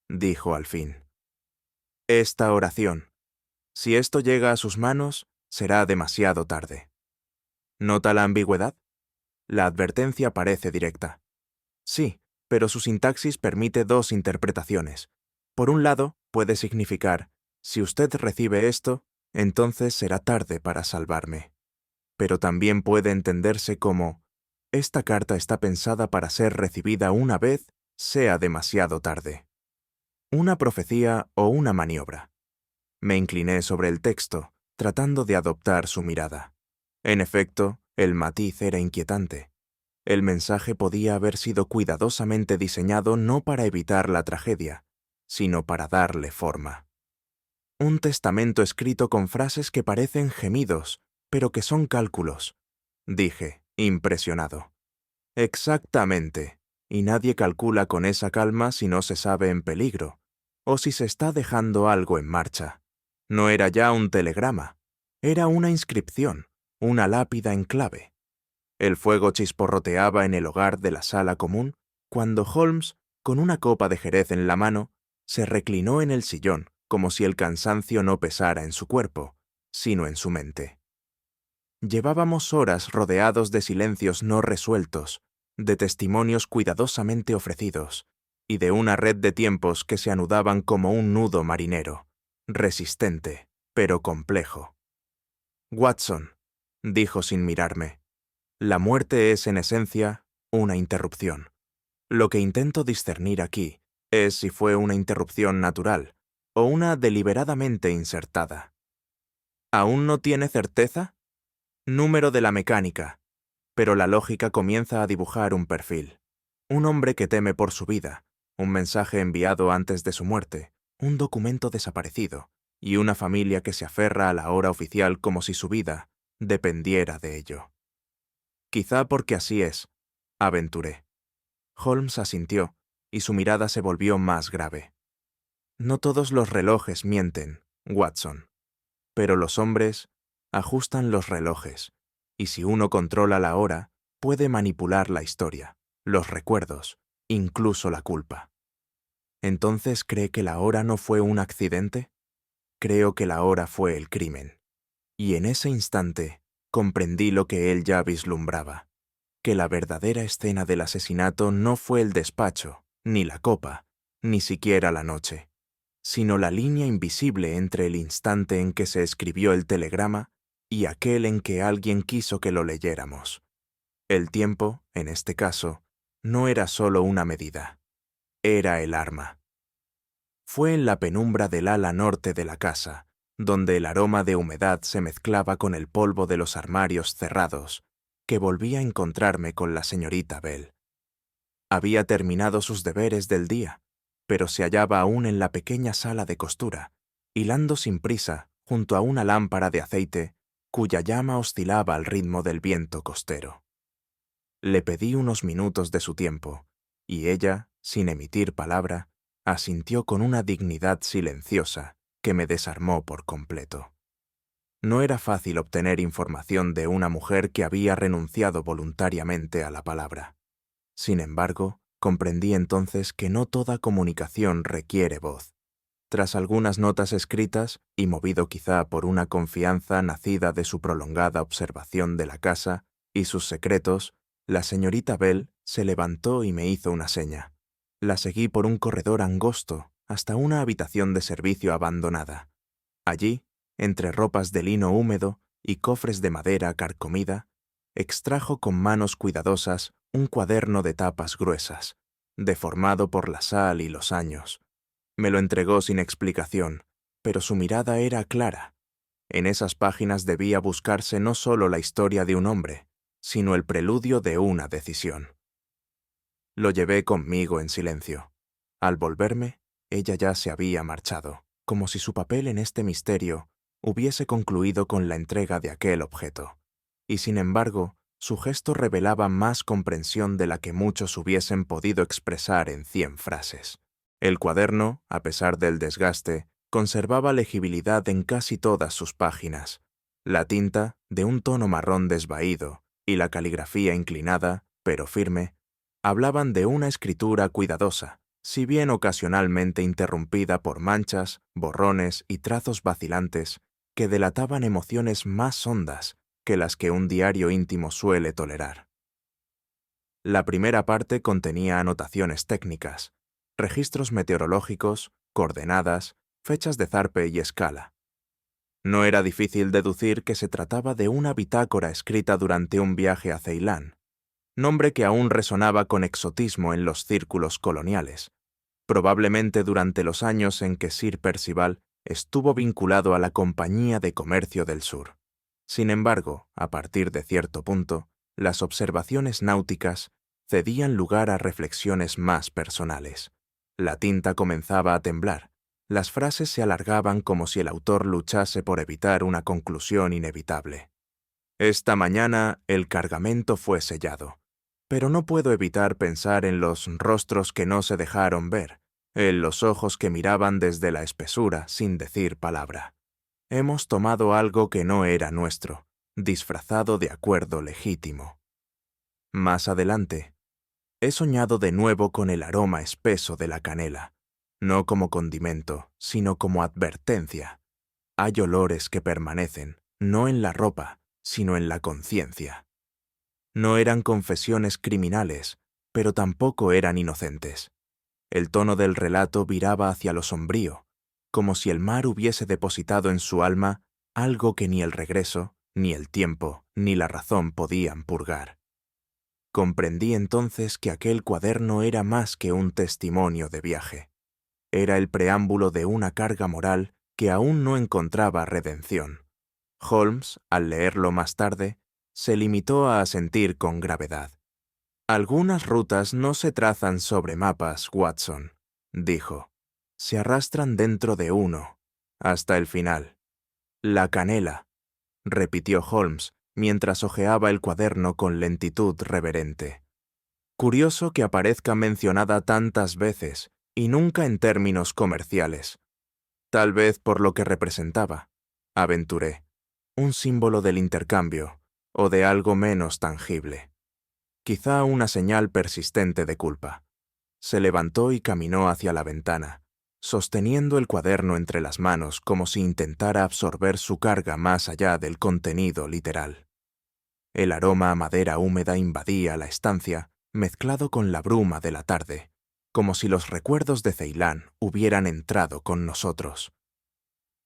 A: dijo al fin. Esta oración, si esto llega a sus manos, será demasiado tarde. ¿Nota la ambigüedad? La advertencia parece directa. Sí, pero su sintaxis permite dos interpretaciones. Por un lado, puede significar, si usted recibe esto, entonces será tarde para salvarme. Pero también puede entenderse como, esta carta está pensada para ser recibida una vez sea demasiado tarde. Una profecía o una maniobra. Me incliné sobre el texto, tratando de adoptar su mirada. En efecto, el matiz era inquietante. El mensaje podía haber sido cuidadosamente diseñado no para evitar la tragedia, sino para darle forma. Un testamento escrito con frases que parecen gemidos, pero que son cálculos, dije, impresionado. Exactamente, y nadie calcula con esa calma si no se sabe en peligro, o si se está dejando algo en marcha. No era ya un telegrama, era una inscripción, una lápida en clave. El fuego chisporroteaba en el hogar de la sala común cuando Holmes, con una copa de jerez en la mano, se reclinó en el sillón como si el cansancio no pesara en su cuerpo, sino en su mente. Llevábamos horas rodeados de silencios no resueltos, de testimonios cuidadosamente ofrecidos, y de una red de tiempos que se anudaban como un nudo marinero, resistente, pero complejo. Watson, dijo sin mirarme, la muerte es en esencia una interrupción. Lo que intento discernir aquí es si fue una interrupción natural o una deliberadamente insertada. ¿Aún no tiene certeza? Número de la mecánica, pero la lógica comienza a dibujar un perfil. Un hombre que teme por su vida, un mensaje enviado antes de su muerte, un documento desaparecido y una familia que se aferra a la hora oficial como si su vida dependiera de ello. Quizá porque así es, aventuré. Holmes asintió, y su mirada se volvió más grave. No todos los relojes mienten, Watson, pero los hombres ajustan los relojes, y si uno controla la hora, puede manipular la historia, los recuerdos, incluso la culpa. ¿Entonces cree que la hora no fue un accidente? Creo que la hora fue el crimen. Y en ese instante comprendí lo que él ya vislumbraba, que la verdadera escena del asesinato no fue el despacho, ni la copa, ni siquiera la noche, sino la línea invisible entre el instante en que se escribió el telegrama y aquel en que alguien quiso que lo leyéramos. El tiempo, en este caso, no era solo una medida, era el arma. Fue en la penumbra del ala norte de la casa, donde el aroma de humedad se mezclaba con el polvo de los armarios cerrados, que volví a encontrarme con la señorita Bell. Había terminado sus deberes del día, pero se hallaba aún en la pequeña sala de costura, hilando sin prisa junto a una lámpara de aceite cuya llama oscilaba al ritmo del viento costero. Le pedí unos minutos de su tiempo, y ella, sin emitir palabra, asintió con una dignidad silenciosa que me desarmó por completo. No era fácil obtener información de una mujer que había renunciado voluntariamente a la palabra. Sin embargo, comprendí entonces que no toda comunicación requiere voz. Tras algunas notas escritas, y movido quizá por una confianza nacida de su prolongada observación de la casa y sus secretos, la señorita Bell se levantó y me hizo una seña. La seguí por un corredor angosto hasta una habitación de servicio abandonada. Allí, entre ropas de lino húmedo y cofres de madera carcomida, extrajo con manos cuidadosas un cuaderno de tapas gruesas, deformado por la sal y los años. Me lo entregó sin explicación, pero su mirada era clara. En esas páginas debía buscarse no solo la historia de un hombre, sino el preludio de una decisión. Lo llevé conmigo en silencio. Al volverme, ella ya se había marchado, como si su papel en este misterio hubiese concluido con la entrega de aquel objeto. Y sin embargo, su gesto revelaba más comprensión de la que muchos hubiesen podido expresar en 100 frases. El cuaderno, a pesar del desgaste, conservaba legibilidad en casi todas sus páginas. La tinta, de un tono marrón desvaído, y la caligrafía inclinada, pero firme, hablaban de una escritura cuidadosa, si bien ocasionalmente interrumpida por manchas, borrones y trazos vacilantes que delataban emociones más hondas que las que un diario íntimo suele tolerar. La primera parte contenía anotaciones técnicas, registros meteorológicos, coordenadas, fechas de zarpe y escala. No era difícil deducir que se trataba de una bitácora escrita durante un viaje a Ceilán, nombre que aún resonaba con exotismo en los círculos coloniales, probablemente durante los años en que Sir Percival estuvo vinculado a la Compañía de Comercio del Sur. Sin embargo, a partir de cierto punto, las observaciones náuticas cedían lugar a reflexiones más personales. La tinta comenzaba a temblar, las frases se alargaban como si el autor luchase por evitar una conclusión inevitable. Esta mañana el cargamento fue sellado, pero no puedo evitar pensar en los rostros que no se dejaron ver, en los ojos que miraban desde la espesura sin decir palabra. Hemos tomado algo que no era nuestro, disfrazado de acuerdo legítimo. Más adelante, he soñado de nuevo con el aroma espeso de la canela, no como condimento, sino como advertencia. Hay olores que permanecen, no en la ropa, sino en la conciencia. No eran confesiones criminales, pero tampoco eran inocentes. El tono del relato viraba hacia lo sombrío, como si el mar hubiese depositado en su alma algo que ni el regreso, ni el tiempo, ni la razón podían purgar. Comprendí entonces que aquel cuaderno era más que un testimonio de viaje. Era el preámbulo de una carga moral que aún no encontraba redención. Holmes, al leerlo más tarde, se limitó a asentir con gravedad. Algunas rutas no se trazan sobre mapas, Watson, dijo. Se arrastran dentro de uno, hasta el final. La canela, repitió Holmes, mientras hojeaba el cuaderno con lentitud reverente. Curioso que aparezca mencionada tantas veces y nunca en términos comerciales. Tal vez por lo que representaba, aventuré, un símbolo del intercambio o de algo menos tangible. Quizá una señal persistente de culpa. Se levantó y caminó hacia la ventana, sosteniendo el cuaderno entre las manos como si intentara absorber su carga más allá del contenido literal. El aroma a madera húmeda invadía la estancia, mezclado con la bruma de la tarde, como si los recuerdos de Ceilán hubieran entrado con nosotros.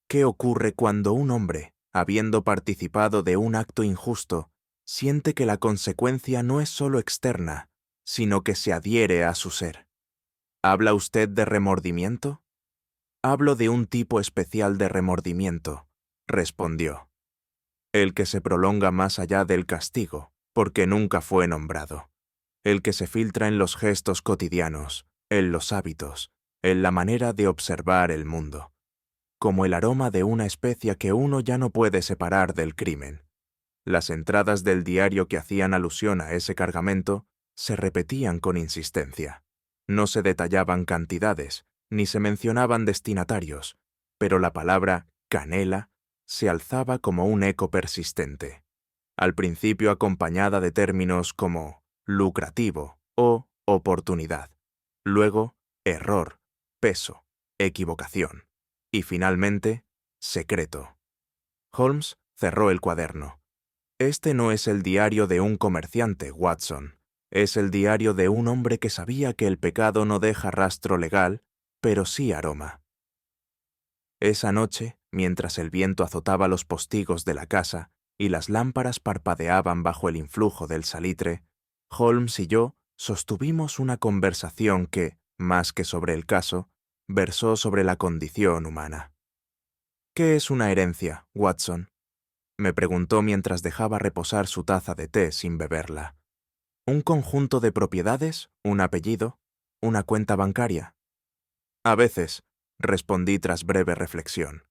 A: ¿Qué ocurre cuando un hombre, habiendo participado de un acto injusto, siente que la consecuencia no es solo externa, sino que se adhiere a su ser? ¿Habla usted de remordimiento? Hablo de un tipo especial de remordimiento, respondió. El que se prolonga más allá del castigo, porque nunca fue nombrado. El que se filtra en los gestos cotidianos, en los hábitos, en la manera de observar el mundo. Como el aroma de una especia que uno ya no puede separar del crimen. Las entradas del diario que hacían alusión a ese cargamento se repetían con insistencia. No se detallaban cantidades, ni se mencionaban destinatarios, pero la palabra canela se alzaba como un eco persistente, al principio acompañada de términos como lucrativo o oportunidad, luego error, peso, equivocación y finalmente secreto. Holmes cerró el cuaderno. Este no es el diario de un comerciante, Watson. Es el diario de un hombre que sabía que el pecado no deja rastro legal, pero sí aroma. Esa noche, mientras el viento azotaba los postigos de la casa y las lámparas parpadeaban bajo el influjo del salitre, Holmes y yo sostuvimos una conversación que, más que sobre el caso, versó sobre la condición humana. ¿Qué es una herencia, Watson?, me preguntó mientras dejaba reposar su taza de té sin beberla. ¿Un conjunto de propiedades? ¿Un apellido? ¿Una cuenta bancaria? A veces, respondí tras breve reflexión.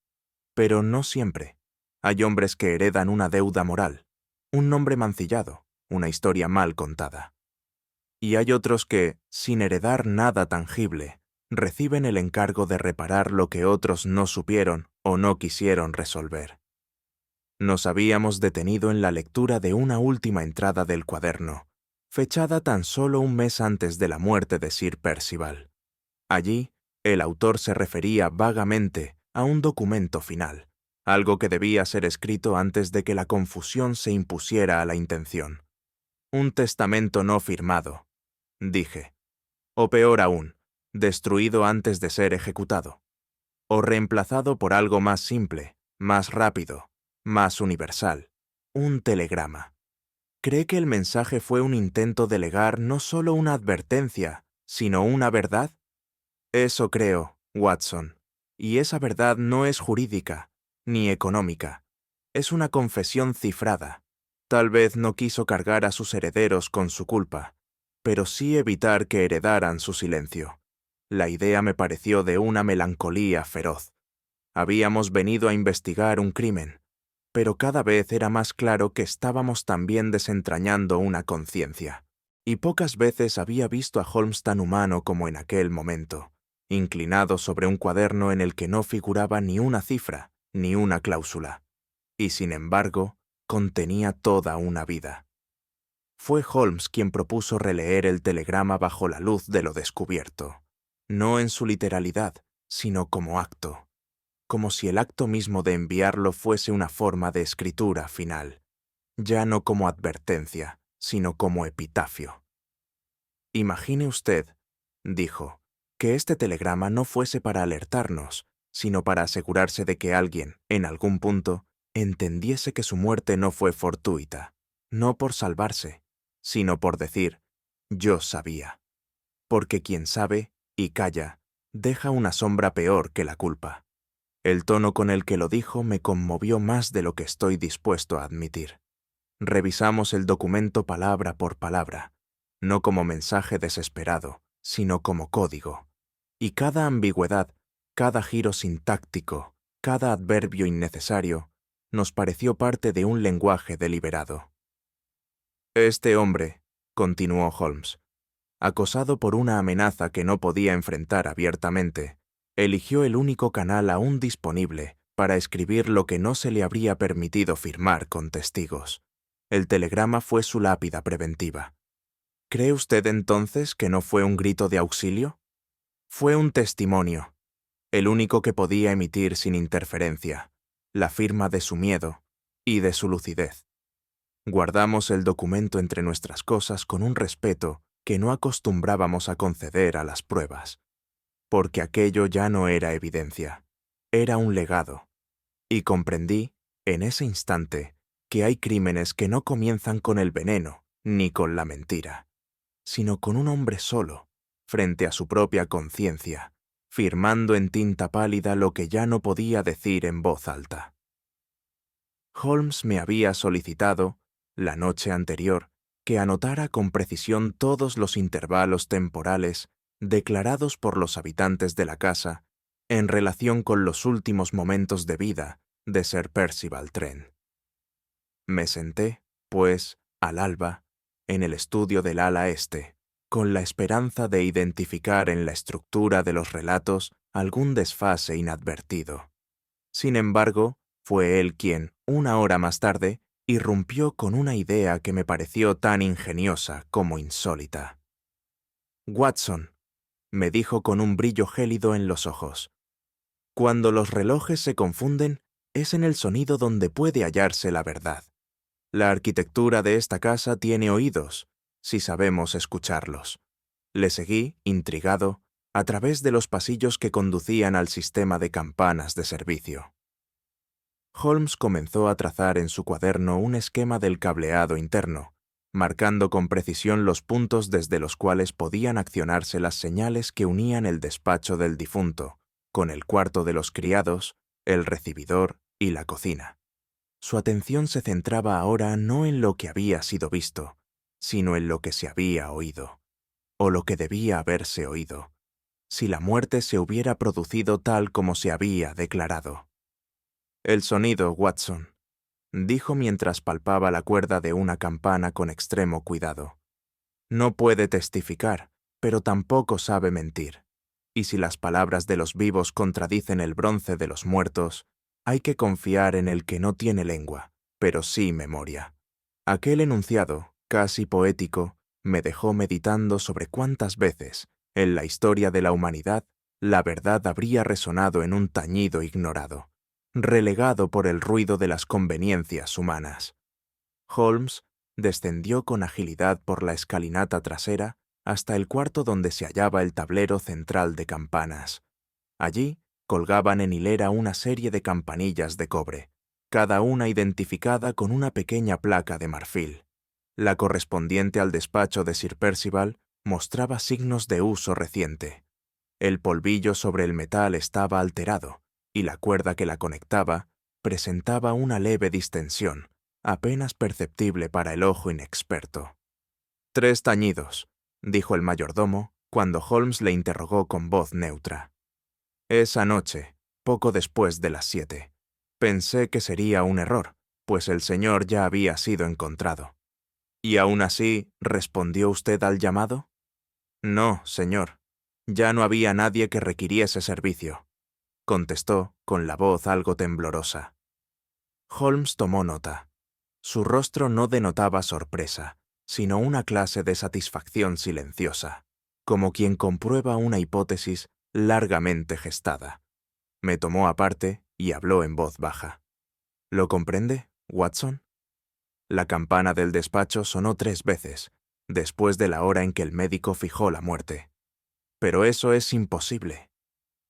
A: Pero no siempre. Hay hombres que heredan una deuda moral, un nombre mancillado, una historia mal contada. Y hay otros que, sin heredar nada tangible, reciben el encargo de reparar lo que otros no supieron o no quisieron resolver. Nos habíamos detenido en la lectura de una última entrada del cuaderno, fechada tan solo un mes antes de la muerte de Sir Percival. Allí, el autor se refería vagamente a un documento final, algo que debía ser escrito antes de que la confusión se impusiera a la intención. Un testamento no firmado, dije. O peor aún, destruido antes de ser ejecutado. O reemplazado por algo más simple, más rápido, más universal, un telegrama. ¿Cree que el mensaje fue un intento de legar no solo una advertencia, sino una verdad? Eso creo, Watson. Y esa verdad no es jurídica, ni económica. Es una confesión cifrada. Tal vez no quiso cargar a sus herederos con su culpa, pero sí evitar que heredaran su silencio. La idea me pareció de una melancolía feroz. Habíamos venido a investigar un crimen, pero cada vez era más claro que estábamos también desentrañando una conciencia. Y pocas veces había visto a Holmes tan humano como en aquel momento, inclinado sobre un cuaderno en el que no figuraba ni una cifra, ni una cláusula. Y sin embargo, contenía toda una vida. Fue Holmes quien propuso releer el telegrama bajo la luz de lo descubierto, no en su literalidad, sino como acto. Como si el acto mismo de enviarlo fuese una forma de escritura final, ya no como advertencia, sino como epitafio. Imagine usted, dijo, que este telegrama no fuese para alertarnos, sino para asegurarse de que alguien, en algún punto, entendiese que su muerte no fue fortuita, no por salvarse, sino por decir, yo sabía. Porque quien sabe y calla, deja una sombra peor que la culpa. El tono con el que lo dijo me conmovió más de lo que estoy dispuesto a admitir. Revisamos el documento palabra por palabra, no como mensaje desesperado, sino como código. Y cada ambigüedad, cada giro sintáctico, cada adverbio innecesario, nos pareció parte de un lenguaje deliberado. Este hombre, continuó Holmes, Acosado por una amenaza que no podía enfrentar abiertamente, eligió el único canal aún disponible para escribir lo que no se le habría permitido firmar con testigos. El telegrama fue su lápida preventiva. ¿Cree usted entonces que no fue un grito de auxilio? Fue un testimonio, el único que podía emitir sin interferencia, la firma de su miedo y de su lucidez. Guardamos el documento entre nuestras cosas con un respeto que no acostumbrábamos a conceder a las pruebas, porque aquello ya no era evidencia, era un legado, y comprendí, en ese instante, que hay crímenes que no comienzan con el veneno ni con la mentira, sino con un hombre solo, frente a su propia conciencia, firmando en tinta pálida lo que ya no podía decir en voz alta. Holmes me había solicitado, la noche anterior, que anotara con precisión todos los intervalos temporales declarados por los habitantes de la casa en relación con los últimos momentos de vida de Sir Percival Trent. Me senté, pues, al alba, en el estudio del ala este, con la esperanza de identificar en la estructura de los relatos algún desfase inadvertido. Sin embargo, fue él quien, una hora más tarde, irrumpió con una idea que me pareció tan ingeniosa como insólita. «Watson», me dijo con un brillo gélido en los ojos, «cuando los relojes se confunden, es en el sonido donde puede hallarse la verdad. La arquitectura de esta casa tiene oídos, si sabemos escucharlos». Le seguí, intrigado, a través de los pasillos que conducían al sistema de campanas de servicio. Holmes comenzó a trazar en su cuaderno un esquema del cableado interno, marcando con precisión los puntos desde los cuales podían accionarse las señales que unían el despacho del difunto, con el cuarto de los criados, el recibidor y la cocina. Su atención se centraba ahora no en lo que había sido visto, sino en lo que se había oído, o lo que debía haberse oído, si la muerte se hubiera producido tal como se había declarado. «El sonido, Watson», dijo mientras palpaba la cuerda de una campana con extremo cuidado. «No puede testificar, pero tampoco sabe mentir. Y si las palabras de los vivos contradicen el bronce de los muertos, hay que confiar en el que no tiene lengua, pero sí memoria». Aquel enunciado, casi poético, me dejó meditando sobre cuántas veces, en la historia de la humanidad, la verdad habría resonado en un tañido ignorado, relegado por el ruido de las conveniencias humanas. Holmes descendió con agilidad por la escalinata trasera hasta el cuarto donde se hallaba el tablero central de campanas. Allí colgaban en hilera una serie de campanillas de cobre, cada una identificada con una pequeña placa de marfil. La correspondiente al despacho de Sir Percival mostraba signos de uso reciente. El polvillo sobre el metal estaba alterado, y la cuerda que la conectaba presentaba una leve distensión, apenas perceptible para el ojo inexperto. «3 tañidos», dijo el mayordomo cuando Holmes le interrogó con voz neutra. «Esa noche, poco después de las 7, pensé que sería un error, pues el señor ya había sido encontrado». «¿Y aún así respondió usted al llamado?» «No, señor. Ya no había nadie que requiriese servicio», contestó con la voz algo temblorosa. Holmes tomó nota. Su rostro no denotaba sorpresa, sino una clase de satisfacción silenciosa, como quien comprueba una hipótesis largamente gestada. Me tomó aparte y habló en voz baja. «¿Lo comprende, Watson?» La campana del despacho sonó 3 veces, después de la hora en que el médico fijó la muerte. «Pero eso es imposible».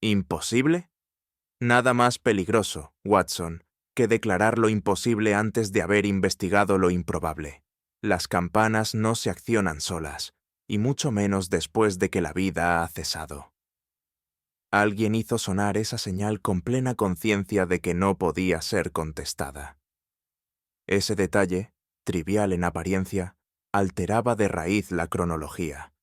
A: «¿Imposible?» «Nada más peligroso, Watson, que declarar lo imposible antes de haber investigado lo improbable. Las campanas no se accionan solas, y mucho menos después de que la vida ha cesado». Alguien hizo sonar esa señal con plena conciencia de que no podía ser contestada. Ese detalle, trivial en apariencia, alteraba de raíz la cronología.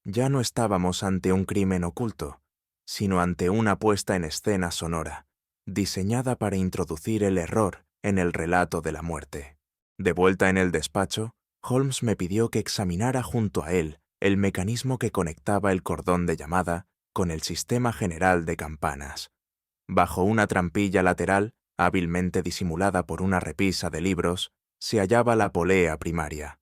A: Ya no estábamos ante un crimen oculto, sino ante una puesta en escena sonora, diseñada para introducir el error en el relato de la muerte. De vuelta en el despacho, Holmes me pidió que examinara junto a él el mecanismo que conectaba el cordón de llamada con el sistema general de campanas. Bajo una trampilla lateral, hábilmente disimulada por una repisa de libros, se hallaba la polea primaria,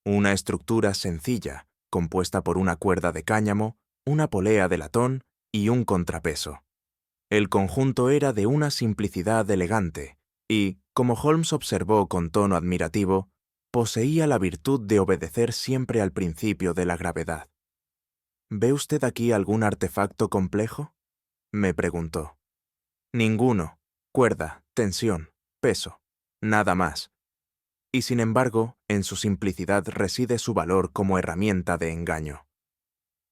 A: una estructura sencilla, compuesta por una cuerda de cáñamo, una polea de latón y un contrapeso. El conjunto era de una simplicidad elegante y, como Holmes observó con tono admirativo, poseía la virtud de obedecer siempre al principio de la gravedad. ¿Ve usted aquí algún artefacto complejo?, me preguntó. Ninguno. Cuerda, tensión, peso, nada más. Y sin embargo, en su simplicidad reside su valor como herramienta de engaño.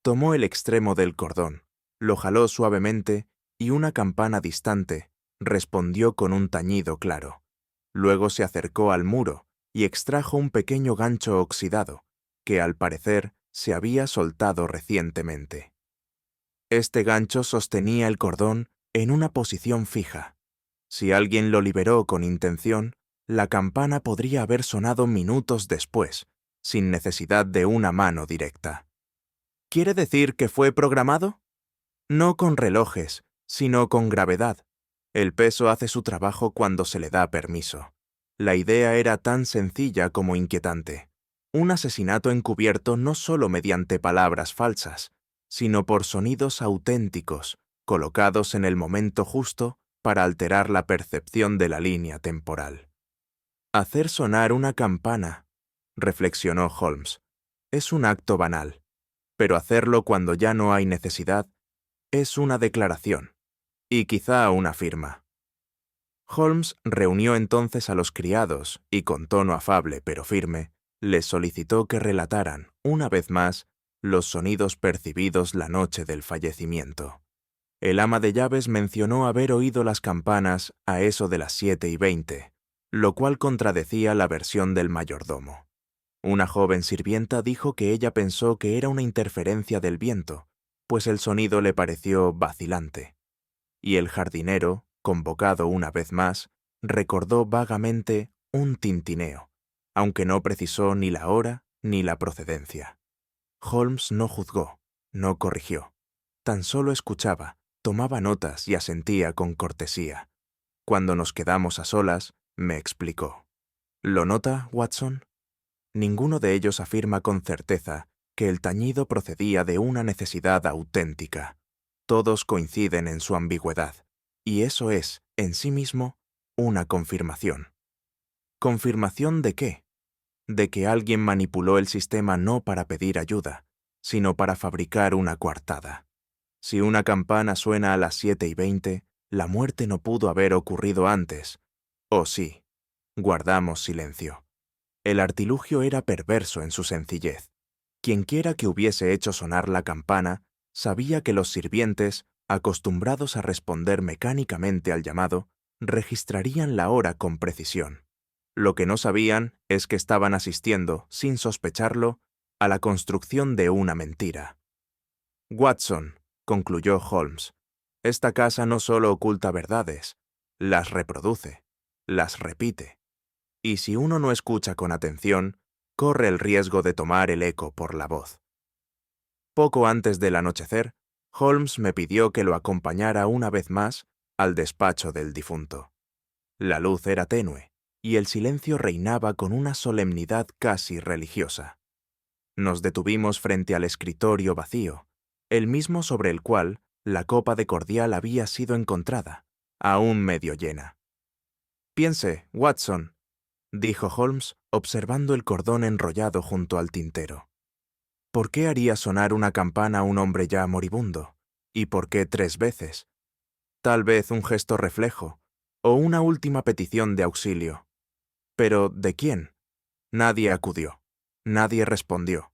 A: Tomó el extremo del cordón, lo jaló suavemente y una campana distante respondió con un tañido claro. Luego se acercó al muro y extrajo un pequeño gancho oxidado, que al parecer se había soltado recientemente. Este gancho sostenía el cordón en una posición fija. Si alguien lo liberó con intención, la campana podría haber sonado minutos después, sin necesidad de una mano directa. ¿Quiere decir que fue programado? No con relojes, sino con gravedad. El peso hace su trabajo cuando se le da permiso. La idea era tan sencilla como inquietante. Un asesinato encubierto no solo mediante palabras falsas, sino por sonidos auténticos, colocados en el momento justo para alterar la percepción de la línea temporal. Hacer sonar una campana, reflexionó Holmes, es un acto banal, pero hacerlo cuando ya no hay necesidad es una declaración, y quizá una firma. Holmes reunió entonces a los criados y con tono afable pero firme, les solicitó que relataran, una vez más, los sonidos percibidos la noche del fallecimiento. El ama de llaves mencionó haber oído las campanas a eso de las 7:20, lo cual contradecía la versión del mayordomo. Una joven sirvienta dijo que ella pensó que era una interferencia del viento, pues el sonido le pareció vacilante. Y el jardinero, convocado una vez más, recordó vagamente un tintineo, aunque no precisó ni la hora ni la procedencia. Holmes no juzgó, no corrigió, tan solo escuchaba, tomaba notas y asentía con cortesía. Cuando nos quedamos a solas, me explicó. ¿Lo nota, Watson? Ninguno de ellos afirma con certeza que el tañido procedía de una necesidad auténtica. Todos coinciden en su ambigüedad, y eso es, en sí mismo, una confirmación. ¿Confirmación de qué? De que alguien manipuló el sistema no para pedir ayuda, sino para fabricar una coartada. Si una campana suena a las 7:20, la muerte no pudo haber ocurrido antes. ¿O sí? Guardamos silencio. El artilugio era perverso en su sencillez. Quienquiera que hubiese hecho sonar la campana sabía que los sirvientes, acostumbrados a responder mecánicamente al llamado, registrarían la hora con precisión. Lo que no sabían es que estaban asistiendo, sin sospecharlo, a la construcción de una mentira. Watson, concluyó Holmes, esta casa no solo oculta verdades, las reproduce, las repite. Y si uno no escucha con atención, corre el riesgo de tomar el eco por la voz. Poco antes del anochecer, Holmes me pidió que lo acompañara una vez más al despacho del difunto. La luz era tenue, y el silencio reinaba con una solemnidad casi religiosa. Nos detuvimos frente al escritorio vacío, el mismo sobre el cual la copa de cordial había sido encontrada, aún medio llena. «Piense, Watson», dijo Holmes, observando el cordón enrollado junto al tintero. ¿Por qué haría sonar una campana un hombre ya moribundo? ¿Y por qué 3 veces? Tal vez un gesto reflejo, o una última petición de auxilio. ¿Pero de quién? Nadie acudió. Nadie respondió.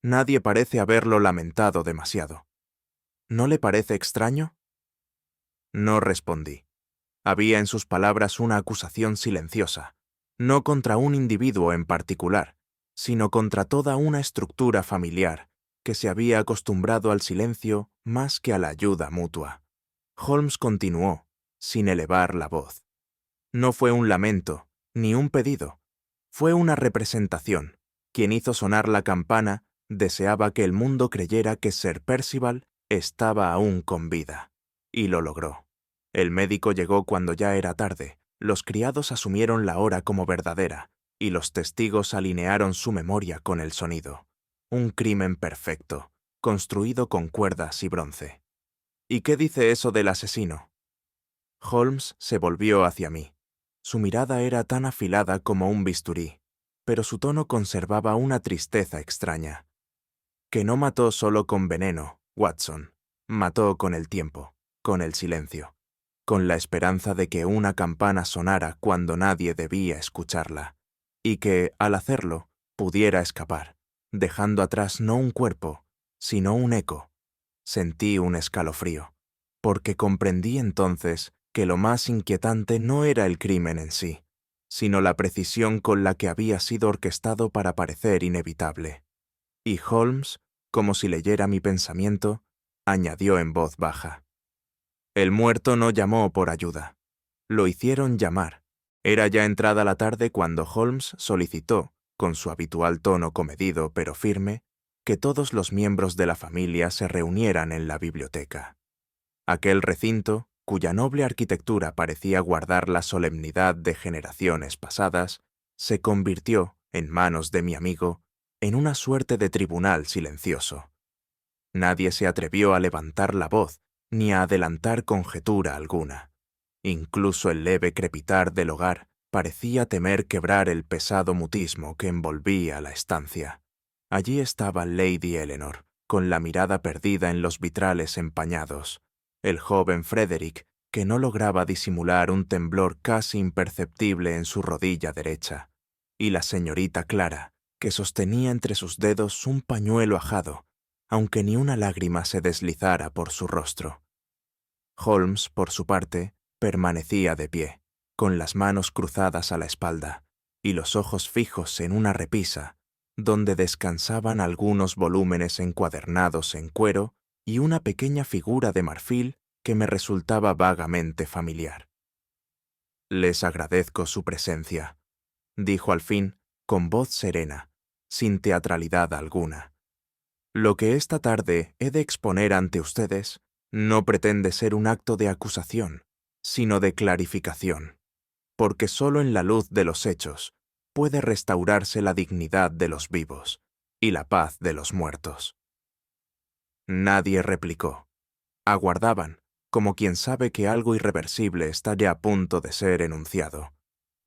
A: Nadie parece haberlo lamentado demasiado. ¿No le parece extraño? No respondí. Había en sus palabras una acusación silenciosa, no contra un individuo en particular, sino contra toda una estructura familiar que se había acostumbrado al silencio más que a la ayuda mutua. Holmes continuó, sin elevar la voz. No fue un lamento, ni un pedido. Fue una representación. Quien hizo sonar la campana Deseaba que el mundo creyera que Sir Percival estaba aún con vida. Y lo logró. El médico llegó cuando ya era tarde, los criados asumieron la hora como verdadera, y los testigos alinearon su memoria con el sonido. Un crimen perfecto, construido con cuerdas y bronce. ¿Y qué dice eso del asesino? Holmes se volvió hacia mí. Su mirada era tan afilada como un bisturí, pero su tono conservaba una tristeza extraña. Que no mató solo con veneno, Watson. Mató con el tiempo, con el silencio, con la esperanza de que una campana sonara cuando nadie debía escucharla, y que, al hacerlo, pudiera escapar, dejando atrás no un cuerpo, sino un eco. Sentí un escalofrío, porque comprendí entonces que lo más inquietante no era el crimen en sí, sino la precisión con la que había sido orquestado para parecer inevitable. Y Holmes, como si leyera mi pensamiento, añadió en voz baja: el muerto no llamó por ayuda. Lo hicieron llamar. Era ya entrada la tarde cuando Holmes solicitó, con su habitual tono comedido pero firme, que todos los miembros de la familia se reunieran en la biblioteca. Aquel recinto, cuya noble arquitectura parecía guardar la solemnidad de generaciones pasadas, se convirtió, en manos de mi amigo, en una suerte de tribunal silencioso. Nadie se atrevió a levantar la voz ni a adelantar conjetura alguna. Incluso el leve crepitar del hogar parecía temer quebrar el pesado mutismo que envolvía la estancia. Allí estaba Lady Eleanor, con la mirada perdida en los vitrales empañados, el joven Frederick, que no lograba disimular un temblor casi imperceptible en su rodilla derecha, y la señorita Clara, que sostenía entre sus dedos un pañuelo ajado, aunque ni una lágrima se deslizara por su rostro. Holmes, por su parte, permanecía de pie, con las manos cruzadas a la espalda y los ojos fijos en una repisa, donde descansaban algunos volúmenes encuadernados en cuero y una pequeña figura de marfil que me resultaba vagamente familiar. «Les agradezco su presencia», dijo al fin, con voz serena, sin teatralidad alguna. «Lo que esta tarde he de exponer ante ustedes no pretende ser un acto de acusación, sino de clarificación, porque solo en la luz de los hechos puede restaurarse la dignidad de los vivos y la paz de los muertos». Nadie replicó. Aguardaban, como quien sabe que algo irreversible está ya a punto de ser enunciado.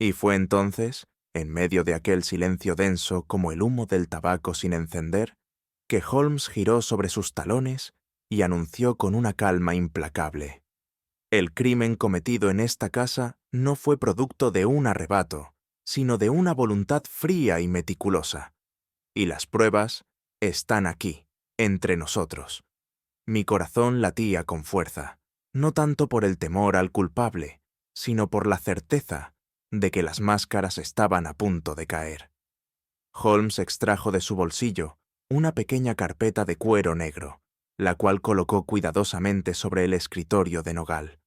A: Y fue entonces, en medio de aquel silencio denso como el humo del tabaco sin encender, que Holmes giró sobre sus talones y anunció con una calma implacable: «El crimen cometido en esta casa no fue producto de un arrebato, sino de una voluntad fría y meticulosa. Y las pruebas están aquí, entre nosotros». Mi corazón latía con fuerza, no tanto por el temor al culpable, sino por la certeza de que las máscaras estaban a punto de caer. Holmes extrajo de su bolsillo una pequeña carpeta de cuero negro, la cual colocó cuidadosamente sobre el escritorio de nogal.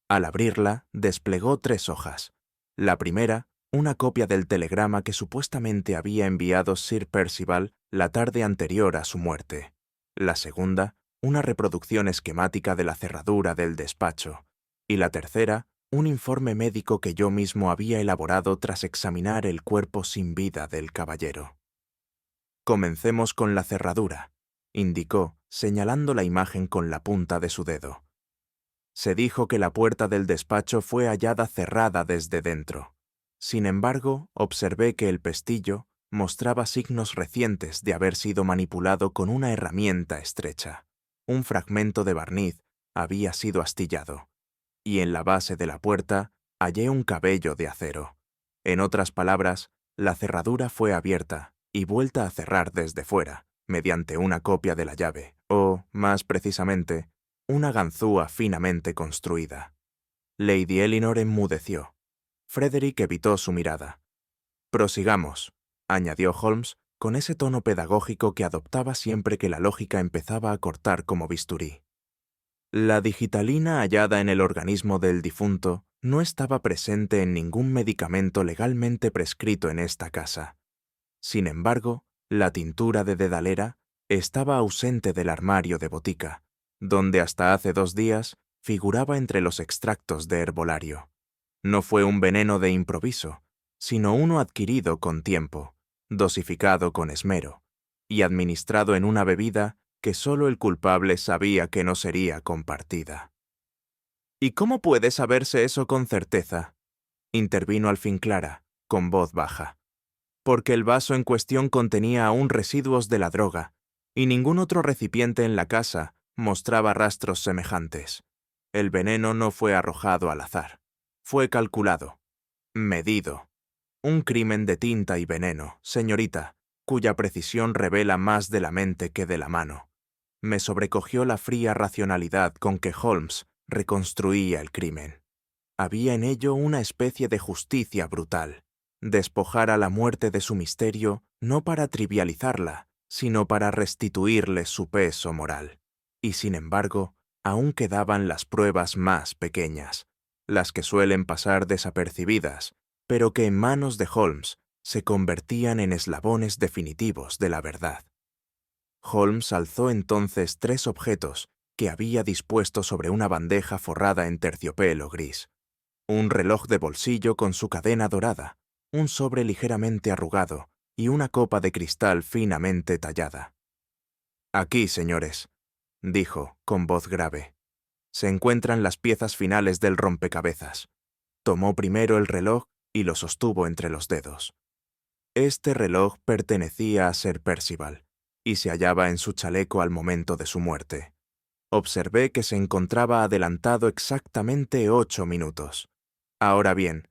A: Al abrirla, desplegó 3 hojas. La primera, una copia del telegrama que supuestamente había enviado Sir Percival la tarde anterior a su muerte. La segunda, una reproducción esquemática de la cerradura del despacho. Y la tercera, un informe médico que yo mismo había elaborado tras examinar el cuerpo sin vida del caballero. «Comencemos con la cerradura», indicó, señalando la imagen con la punta de su dedo. Se dijo que la puerta del despacho fue hallada cerrada desde dentro. Sin embargo, observé que el pestillo mostraba signos recientes de haber sido manipulado con una herramienta estrecha. Un fragmento de barniz había sido astillado, y en la base de la puerta hallé un cabello de acero. En otras palabras, la cerradura fue abierta y vuelta a cerrar desde fuera, mediante una copia de la llave, o, más precisamente, una ganzúa finamente construida. Lady Eleanor enmudeció. Frederick evitó su mirada. «Prosigamos», añadió Holmes, con ese tono pedagógico que adoptaba siempre que la lógica empezaba a cortar como bisturí. «La digitalina hallada en el organismo del difunto no estaba presente en ningún medicamento legalmente prescrito en esta casa. Sin embargo, La tintura de dedalera estaba ausente del armario de botica, donde hasta hace 2 días figuraba entre los extractos de herbolario. No fue un veneno de improviso, sino uno adquirido con tiempo, dosificado con esmero, y administrado en una bebida que solo el culpable sabía que no sería compartida. ¿Y cómo puede saberse eso con certeza?, intervino al fin Clara, con voz baja. Porque el vaso en cuestión contenía aún residuos de la droga, y ningún otro recipiente en la casa mostraba rastros semejantes. El veneno no fue arrojado al azar. Fue calculado, medido. Un crimen de tinta y veneno, señorita, cuya precisión revela más de la mente que de la mano. Me sobrecogió la fría racionalidad con que Holmes reconstruía el crimen. Había en ello una especie de justicia brutal. Despojar a la muerte de su misterio no para trivializarla, sino para restituirle su peso moral. Y sin embargo, aún quedaban las pruebas más pequeñas, las que suelen pasar desapercibidas, pero que en manos de Holmes se convertían en eslabones definitivos de la verdad. Holmes alzó entonces 3 objetos que había dispuesto sobre una bandeja forrada en terciopelo gris. Un reloj de bolsillo con su cadena dorada, un sobre ligeramente arrugado y una copa de cristal finamente tallada. «Aquí, señores», dijo, con voz grave, «se encuentran las piezas finales del rompecabezas». Tomó primero el reloj y lo sostuvo entre los dedos. Este reloj pertenecía a Sir Percival y se hallaba en su chaleco al momento de su muerte. Observé que se encontraba adelantado exactamente 8 minutos. Ahora bien,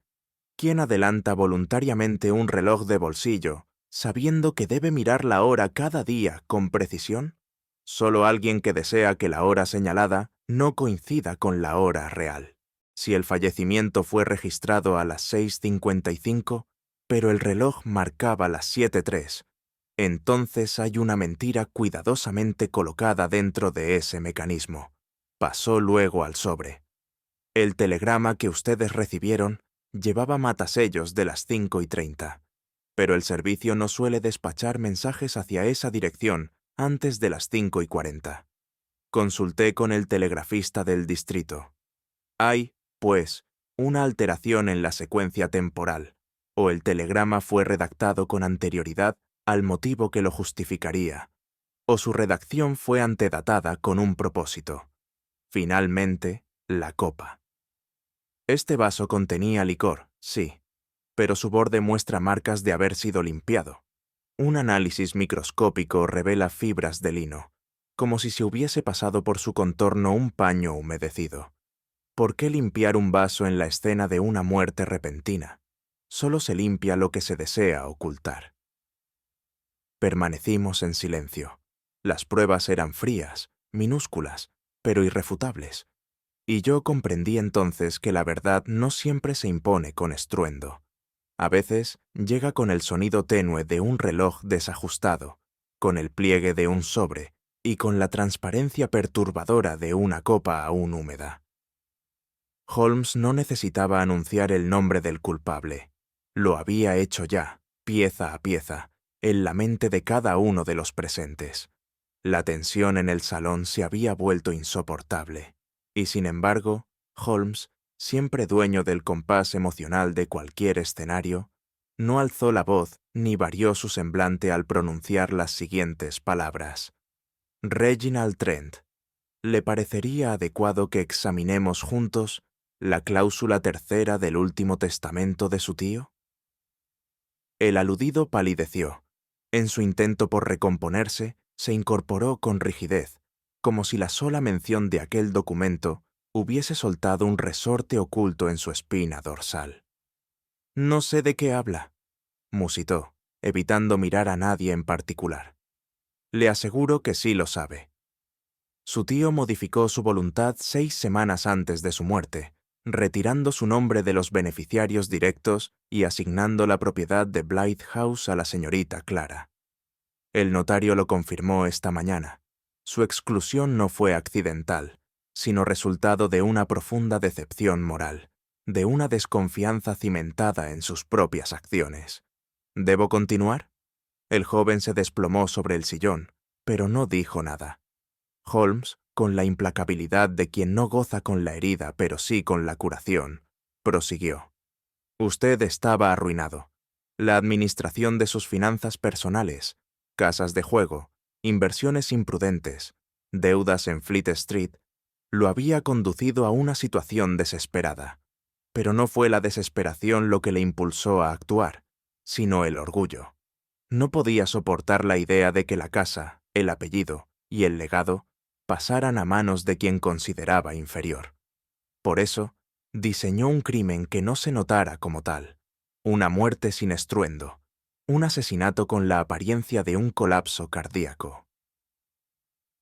A: ¿quién adelanta voluntariamente un reloj de bolsillo, sabiendo que debe mirar la hora cada día con precisión? Solo alguien que desea que la hora señalada no coincida con la hora real. Si el fallecimiento fue registrado a las 6:55, pero el reloj marcaba las 7:03, entonces hay una mentira cuidadosamente colocada dentro de ese mecanismo. Pasó luego al sobre. El telegrama que ustedes recibieron llevaba matasellos de las 5:30, pero el servicio no suele despachar mensajes hacia esa dirección antes de las 5:40. Consulté con el telegrafista del distrito. Hay, pues, una alteración en la secuencia temporal, o el telegrama fue redactado con anterioridad al motivo que lo justificaría, o su redacción fue antedatada con un propósito. Finalmente, la copa. Este vaso contenía licor, sí, pero su borde muestra marcas de haber sido limpiado. Un análisis microscópico revela fibras de lino, como si se hubiese pasado por su contorno un paño humedecido. ¿Por qué limpiar un vaso en la escena de una muerte repentina? Solo se limpia lo que se desea ocultar. Permanecimos en silencio. Las pruebas eran frías, minúsculas, pero irrefutables. Y yo comprendí entonces que la verdad no siempre se impone con estruendo. A veces llega con el sonido tenue de un reloj desajustado, con el pliegue de un sobre y con la transparencia perturbadora de una copa aún húmeda. Holmes no necesitaba anunciar el nombre del culpable. Lo había hecho ya, pieza a pieza, en la mente de cada uno de los presentes. La tensión en el salón se había vuelto insoportable. Y sin embargo, Holmes, siempre dueño del compás emocional de cualquier escenario, no alzó la voz ni varió su semblante al pronunciar las siguientes palabras. Reginald Trent, ¿le parecería adecuado que examinemos juntos la cláusula 3ª del último testamento de su tío? El aludido palideció. En su intento por recomponerse, se incorporó con rigidez, como si la sola mención de aquel documento hubiese soltado un resorte oculto en su espina dorsal. «No sé de qué habla», musitó, evitando mirar a nadie en particular. «Le aseguro que sí lo sabe. Su tío modificó su voluntad 6 semanas antes de su muerte, retirando su nombre de los beneficiarios directos y asignando la propiedad de Blythe House a la señorita Clara. El notario lo confirmó esta mañana. Su exclusión no fue accidental, sino resultado de una profunda decepción moral, de una desconfianza cimentada en sus propias acciones. ¿Debo continuar? El joven se desplomó sobre el sillón, pero no dijo nada. Holmes, con la implacabilidad de quien no goza con la herida pero sí con la curación, prosiguió. Usted estaba arruinado. La administración de sus finanzas personales, casas de juego, inversiones imprudentes, deudas en Fleet Street, lo había conducido a una situación desesperada. Pero no fue la desesperación lo que le impulsó a actuar, sino el orgullo. No podía soportar la idea de que la casa, el apellido y el legado pasaran a manos de quien consideraba inferior. Por eso, diseñó un crimen que no se notara como tal, una muerte sin estruendo, un asesinato con la apariencia de un colapso cardíaco.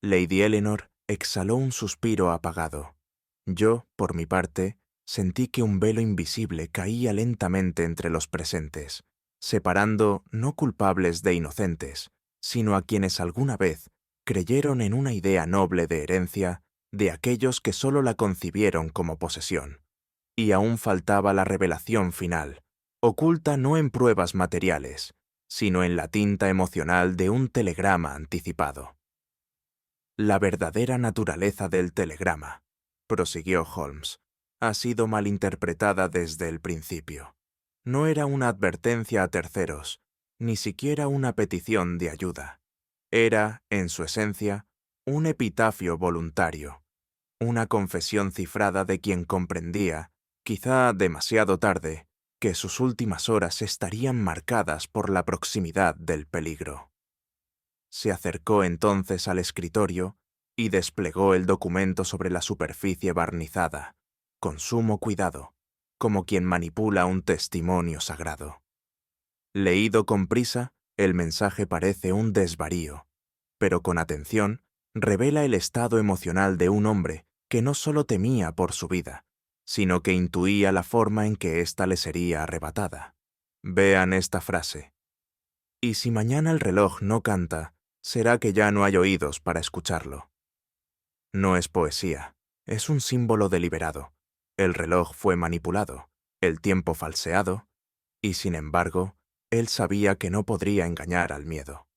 A: Lady Eleanor exhaló un suspiro apagado. Yo, por mi parte, sentí que un velo invisible caía lentamente entre los presentes, separando no culpables de inocentes, sino a quienes alguna vez creyeron en una idea noble de herencia de aquellos que solo la concibieron como posesión. Y aún faltaba la revelación final, oculta no en pruebas materiales, sino en la tinta emocional de un telegrama anticipado. La verdadera naturaleza del telegrama, prosiguió Holmes, ha sido malinterpretada desde el principio. No era una advertencia a terceros, ni siquiera una petición de ayuda. Era, en su esencia, un epitafio voluntario, una confesión cifrada de quien comprendía, quizá demasiado tarde, que sus últimas horas estarían marcadas por la proximidad del peligro. Se acercó entonces al escritorio y desplegó el documento sobre la superficie barnizada, con sumo cuidado, como quien manipula un testimonio sagrado. Leído con prisa, el mensaje parece un desvarío, pero con atención revela el estado emocional de un hombre que no solo temía por su vida, sino que intuía la forma en que ésta le sería arrebatada. Vean esta frase. Y si mañana el reloj no canta, será que ya no hay oídos para escucharlo. No es poesía, es un símbolo deliberado. El reloj fue manipulado, el tiempo falseado, y sin embargo, él sabía que no podría engañar al miedo.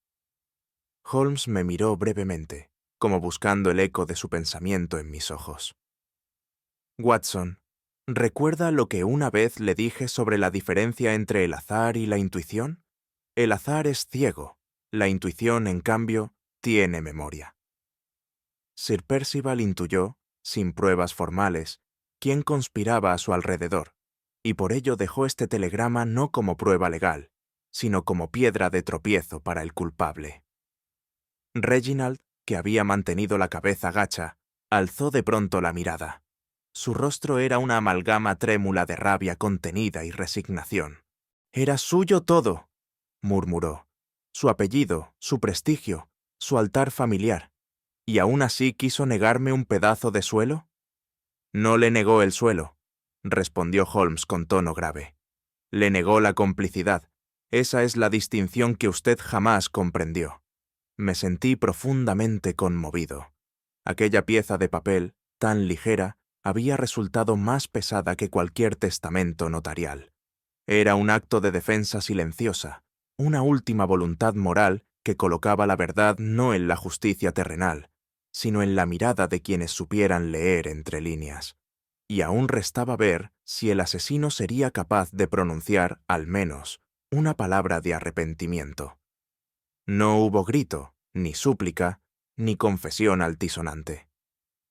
A: Holmes me miró brevemente, como buscando el eco de su pensamiento en mis ojos. Watson, ¿recuerda lo que una vez le dije sobre la diferencia entre el azar y la intuición? El azar es ciego, la intuición, en cambio, tiene memoria. Sir Percival intuyó, sin pruebas formales, quién conspiraba a su alrededor, y por ello dejó este telegrama no como prueba legal, sino como piedra de tropiezo para el culpable. Reginald, que había mantenido la cabeza gacha, alzó de pronto la mirada. Su rostro era una amalgama trémula de rabia contenida y resignación. «Era suyo todo», murmuró. «Su apellido, su prestigio, su altar familiar. ¿Y aún así quiso negarme un pedazo de suelo?» «No le negó el suelo», respondió Holmes con tono grave. «Le negó la complicidad. Esa es la distinción que usted jamás comprendió». Me sentí profundamente conmovido. Aquella pieza de papel, tan ligera, había resultado más pesada que cualquier testamento notarial. Era un acto de defensa silenciosa, una última voluntad moral que colocaba la verdad no en la justicia terrenal, sino en la mirada de quienes supieran leer entre líneas. Y aún restaba ver si el asesino sería capaz de pronunciar, al menos, una palabra de arrepentimiento. No hubo grito, ni súplica, ni confesión altisonante.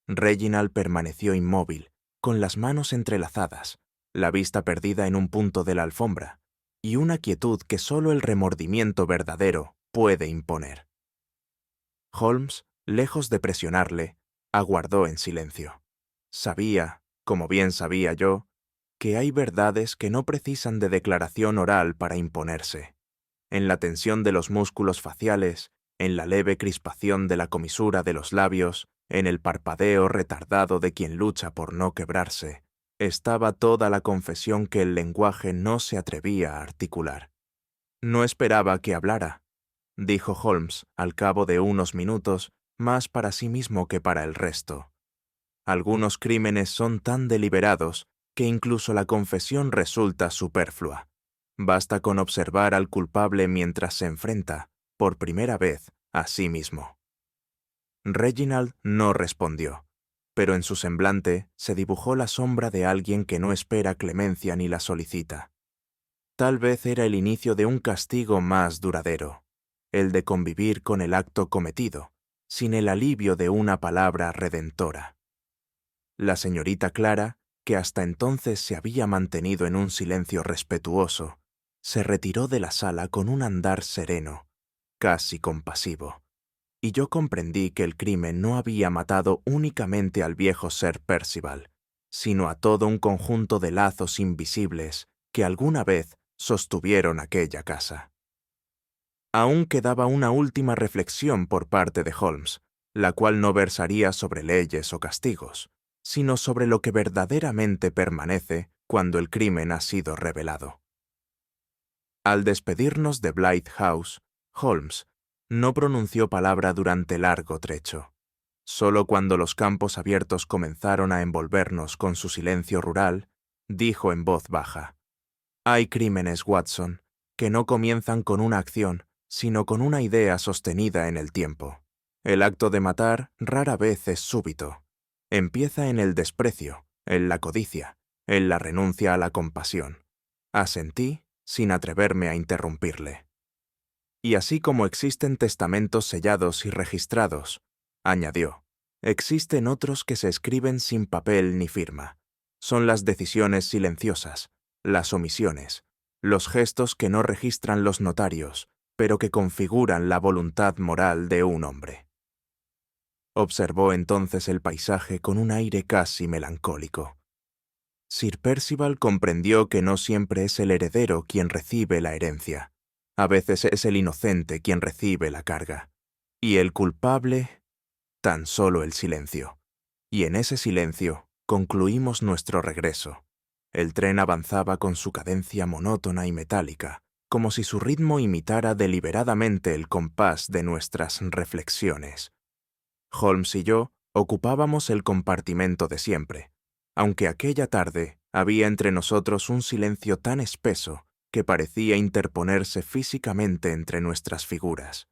A: Reginald permaneció inmóvil, con las manos entrelazadas, la vista perdida en un punto de la alfombra, y una quietud que solo el remordimiento verdadero puede imponer. Holmes, lejos de presionarle, aguardó en silencio. Sabía, como bien sabía yo, que hay verdades que no precisan de declaración oral para imponerse. En la tensión de los músculos faciales, en la leve crispación de la comisura de los labios, en el parpadeo retardado de quien lucha por no quebrarse, estaba toda la confesión que el lenguaje no se atrevía a articular. «No esperaba que hablara», dijo Holmes al cabo de unos minutos, más para sí mismo que para el resto. «Algunos crímenes son tan deliberados que incluso la confesión resulta superflua. Basta con observar al culpable mientras se enfrenta, por primera vez, a sí mismo. Reginald no respondió, pero en su semblante se dibujó la sombra de alguien que no espera clemencia ni la solicita. Tal vez era el inicio de un castigo más duradero, el de convivir con el acto cometido, sin el alivio de una palabra redentora. La señorita Clara, que hasta entonces se había mantenido en un silencio respetuoso, se retiró de la sala con un andar sereno, casi compasivo, y yo comprendí que el crimen no había matado únicamente al viejo Sir Percival, sino a todo un conjunto de lazos invisibles que alguna vez sostuvieron aquella casa. Aún quedaba una última reflexión por parte de Holmes, la cual no versaría sobre leyes o castigos, sino sobre lo que verdaderamente permanece cuando el crimen ha sido revelado. Al despedirnos de Blythe House, Holmes no pronunció palabra durante largo trecho. Solo cuando los campos abiertos comenzaron a envolvernos con su silencio rural, dijo en voz baja: «Hay crímenes, Watson, que no comienzan con una acción, sino con una idea sostenida en el tiempo. El acto de matar rara vez es súbito. Empieza en el desprecio, en la codicia, en la renuncia a la compasión». Asentí sin atreverme a interrumpirle. «Y así como existen testamentos sellados y registrados», añadió, «existen otros que se escriben sin papel ni firma. Son las decisiones silenciosas, las omisiones, los gestos que no registran los notarios, pero que configuran la voluntad moral de un hombre». Observó entonces el paisaje con un aire casi melancólico. Sir Percival comprendió que no siempre es el heredero quien recibe la herencia. A veces es el inocente quien recibe la carga. Y el culpable, tan solo el silencio. Y en ese silencio concluimos nuestro regreso. El tren avanzaba con su cadencia monótona y metálica, como si su ritmo imitara deliberadamente el compás de nuestras reflexiones. Holmes y yo ocupábamos el compartimento de siempre, aunque aquella tarde había entre nosotros un silencio tan espeso que parecía interponerse físicamente entre nuestras figuras.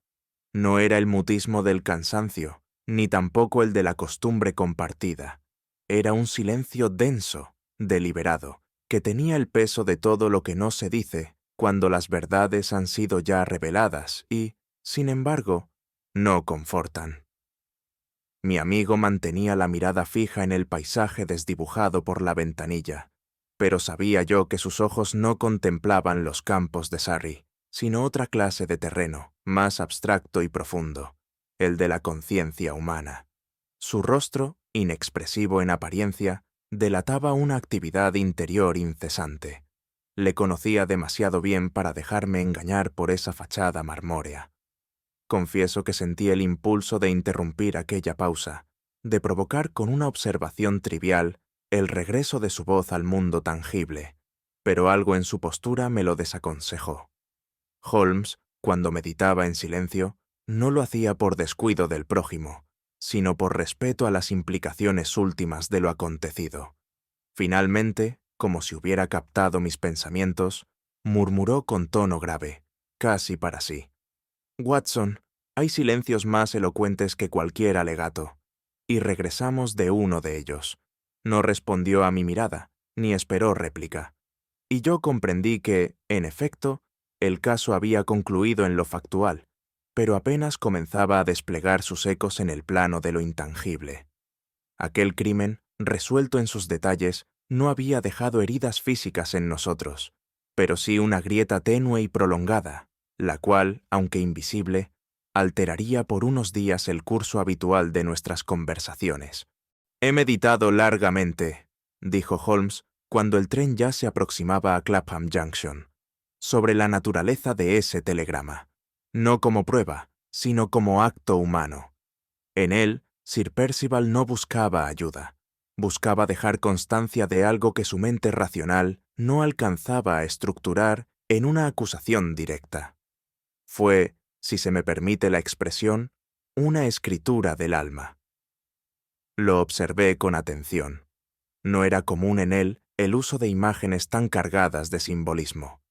A: No era el mutismo del cansancio, ni tampoco el de la costumbre compartida. Era un silencio denso, deliberado, que tenía el peso de todo lo que no se dice cuando las verdades han sido ya reveladas y, sin embargo, no confortan. Mi amigo mantenía la mirada fija en el paisaje desdibujado por la ventanilla, pero sabía yo que sus ojos no contemplaban los campos de Surrey, sino otra clase de terreno, más abstracto y profundo, el de la conciencia humana. Su rostro, inexpresivo en apariencia, delataba una actividad interior incesante. Le conocía demasiado bien para dejarme engañar por esa fachada marmórea. Confieso que sentí el impulso de interrumpir aquella pausa, de provocar con una observación trivial el regreso de su voz al mundo tangible, pero algo en su postura me lo desaconsejó. Holmes, cuando meditaba en silencio, no lo hacía por descuido del prójimo, sino por respeto a las implicaciones últimas de lo acontecido. Finalmente, como si hubiera captado mis pensamientos, murmuró con tono grave, casi para sí: «Watson, hay silencios más elocuentes que cualquier alegato». Y regresamos de uno de ellos. No respondió a mi mirada, ni esperó réplica. Y yo comprendí que, en efecto, el caso había concluido en lo factual, pero apenas comenzaba a desplegar sus ecos en el plano de lo intangible. Aquel crimen, resuelto en sus detalles, no había dejado heridas físicas en nosotros, pero sí una grieta tenue y prolongada, la cual, aunque invisible, alteraría por unos días el curso habitual de nuestras conversaciones. «He meditado largamente», dijo Holmes cuando el tren ya se aproximaba a Clapham Junction, «sobre la naturaleza de ese telegrama, no como prueba, sino como acto humano. En él, Sir Percival no buscaba ayuda, buscaba dejar constancia de algo que su mente racional no alcanzaba a estructurar en una acusación directa. Fue, si se me permite la expresión, una escritura del alma». Lo observé con atención. No era común en él el uso de imágenes tan cargadas de simbolismo.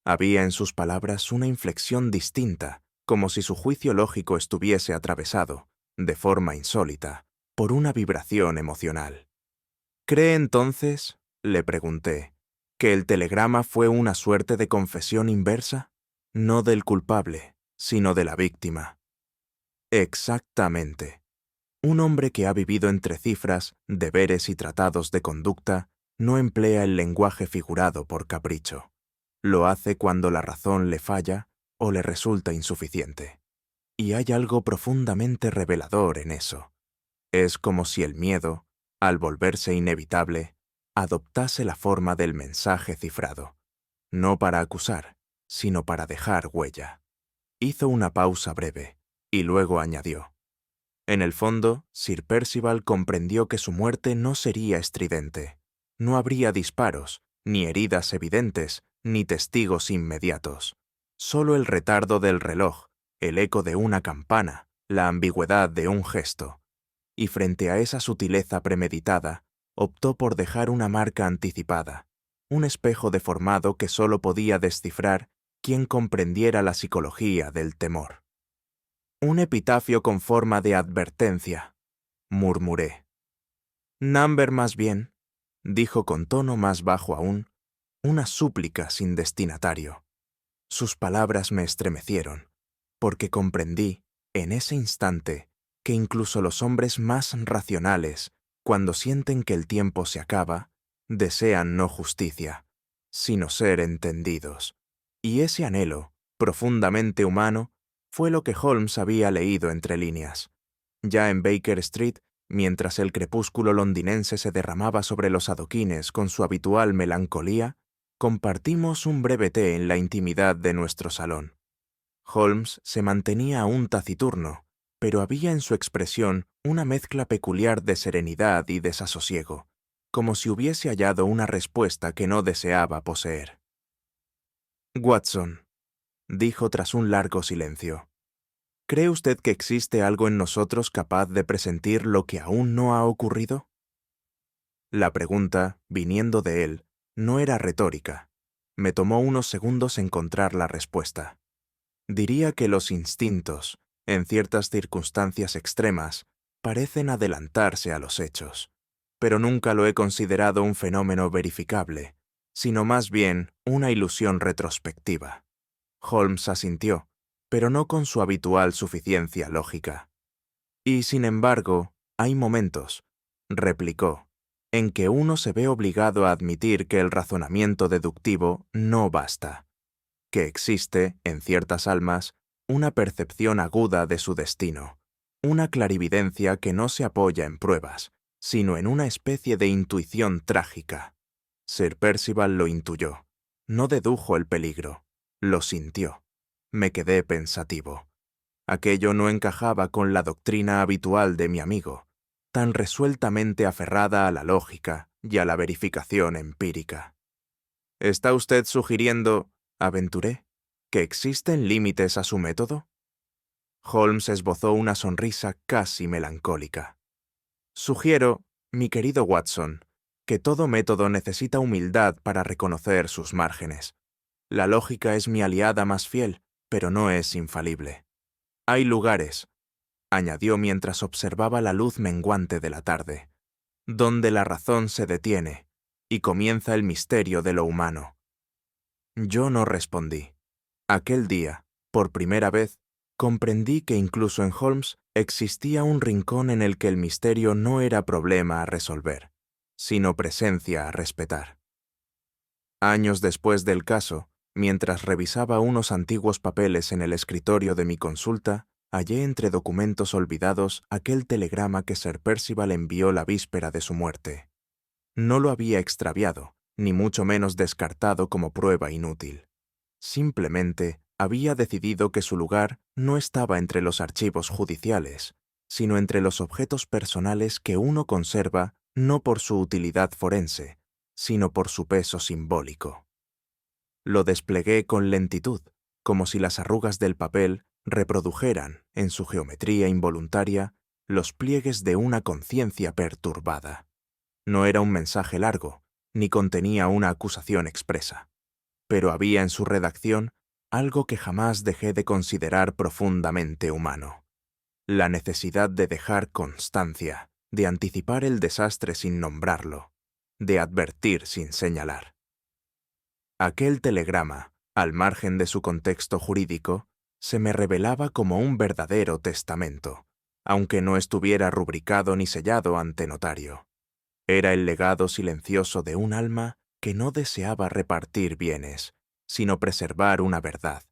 A: Había en sus palabras una inflexión distinta, como si su juicio lógico estuviese atravesado, de forma insólita, por una vibración emocional. ¿Cree entonces, le pregunté, que el telegrama fue una suerte de confesión inversa? No del culpable, sino de la víctima. Exactamente. Un hombre que ha vivido entre cifras, deberes y tratados de conducta no emplea el lenguaje figurado por capricho. Lo hace cuando la razón le falla o le resulta insuficiente. Y hay algo profundamente revelador en eso. Es como si el miedo, al volverse inevitable, adoptase la forma del mensaje cifrado, no para acusar, sino para dejar huella. Hizo una pausa breve, y luego añadió. En el fondo, Sir Percival comprendió que su muerte no sería estridente. No habría disparos, ni heridas evidentes, ni testigos inmediatos. Solo el retardo del reloj, el eco de una campana, la ambigüedad de un gesto. Y frente a esa sutileza premeditada, optó por dejar una marca anticipada, un espejo deformado que solo podía descifrar quien comprendiera la psicología del temor. Un epitafio con forma de advertencia, murmuré. Number más bien, dijo con tono más bajo aún, una súplica sin destinatario. Sus palabras me estremecieron, porque comprendí, en ese instante, que incluso los hombres más racionales, cuando sienten que el tiempo se acaba, desean no justicia, sino ser entendidos. Y ese anhelo, profundamente humano, fue lo que Holmes había leído entre líneas. Ya en Baker Street, mientras el crepúsculo londinense se derramaba sobre los adoquines con su habitual melancolía, compartimos un breve té en la intimidad de nuestro salón. Holmes se mantenía aún taciturno, pero había en su expresión una mezcla peculiar de serenidad y desasosiego, como si hubiese hallado una respuesta que no deseaba poseer. Watson, dijo tras un largo silencio, ¿cree usted que existe algo en nosotros capaz de presentir lo que aún no ha ocurrido? La pregunta, viniendo de él, no era retórica. Me tomó unos segundos encontrar la respuesta. Diría que los instintos, en ciertas circunstancias extremas, parecen adelantarse a los hechos, pero nunca lo he considerado un fenómeno verificable, sino más bien una ilusión retrospectiva. Holmes asintió, pero no con su habitual suficiencia lógica. Y, sin embargo, hay momentos, replicó, en que uno se ve obligado a admitir que el razonamiento deductivo no basta, que existe, en ciertas almas, una percepción aguda de su destino, una clarividencia que no se apoya en pruebas, sino en una especie de intuición trágica. Sir Percival lo intuyó, no dedujo el peligro, lo sintió. Me quedé pensativo. Aquello no encajaba con la doctrina habitual de mi amigo, tan resueltamente aferrada a la lógica y a la verificación empírica. ¿Está usted sugiriendo, aventuré, que existen límites a su método? Holmes esbozó una sonrisa casi melancólica. Sugiero, mi querido Watson, que todo método necesita humildad para reconocer sus márgenes. La lógica es mi aliada más fiel, pero no es infalible. Hay lugares, añadió mientras observaba la luz menguante de la tarde, donde la razón se detiene y comienza el misterio de lo humano. Yo no respondí. Aquel día, por primera vez, comprendí que incluso en Holmes existía un rincón en el que el misterio no era problema a resolver, sino presencia a respetar. Años después del caso, mientras revisaba unos antiguos papeles en el escritorio de mi consulta, hallé entre documentos olvidados aquel telegrama que Sir Percival envió la víspera de su muerte. No lo había extraviado, ni mucho menos descartado como prueba inútil. Simplemente había decidido que su lugar no estaba entre los archivos judiciales, sino entre los objetos personales que uno conserva no por su utilidad forense, sino por su peso simbólico. Lo desplegué con lentitud, como si las arrugas del papel reprodujeran, en su geometría involuntaria, los pliegues de una conciencia perturbada. No era un mensaje largo, ni contenía una acusación expresa, pero había en su redacción algo que jamás dejé de considerar profundamente humano: la necesidad de dejar constancia, de anticipar el desastre sin nombrarlo, de advertir sin señalar. Aquel telegrama, al margen de su contexto jurídico, se me revelaba como un verdadero testamento, aunque no estuviera rubricado ni sellado ante notario. Era el legado silencioso de un alma que no deseaba repartir bienes, sino preservar una verdad,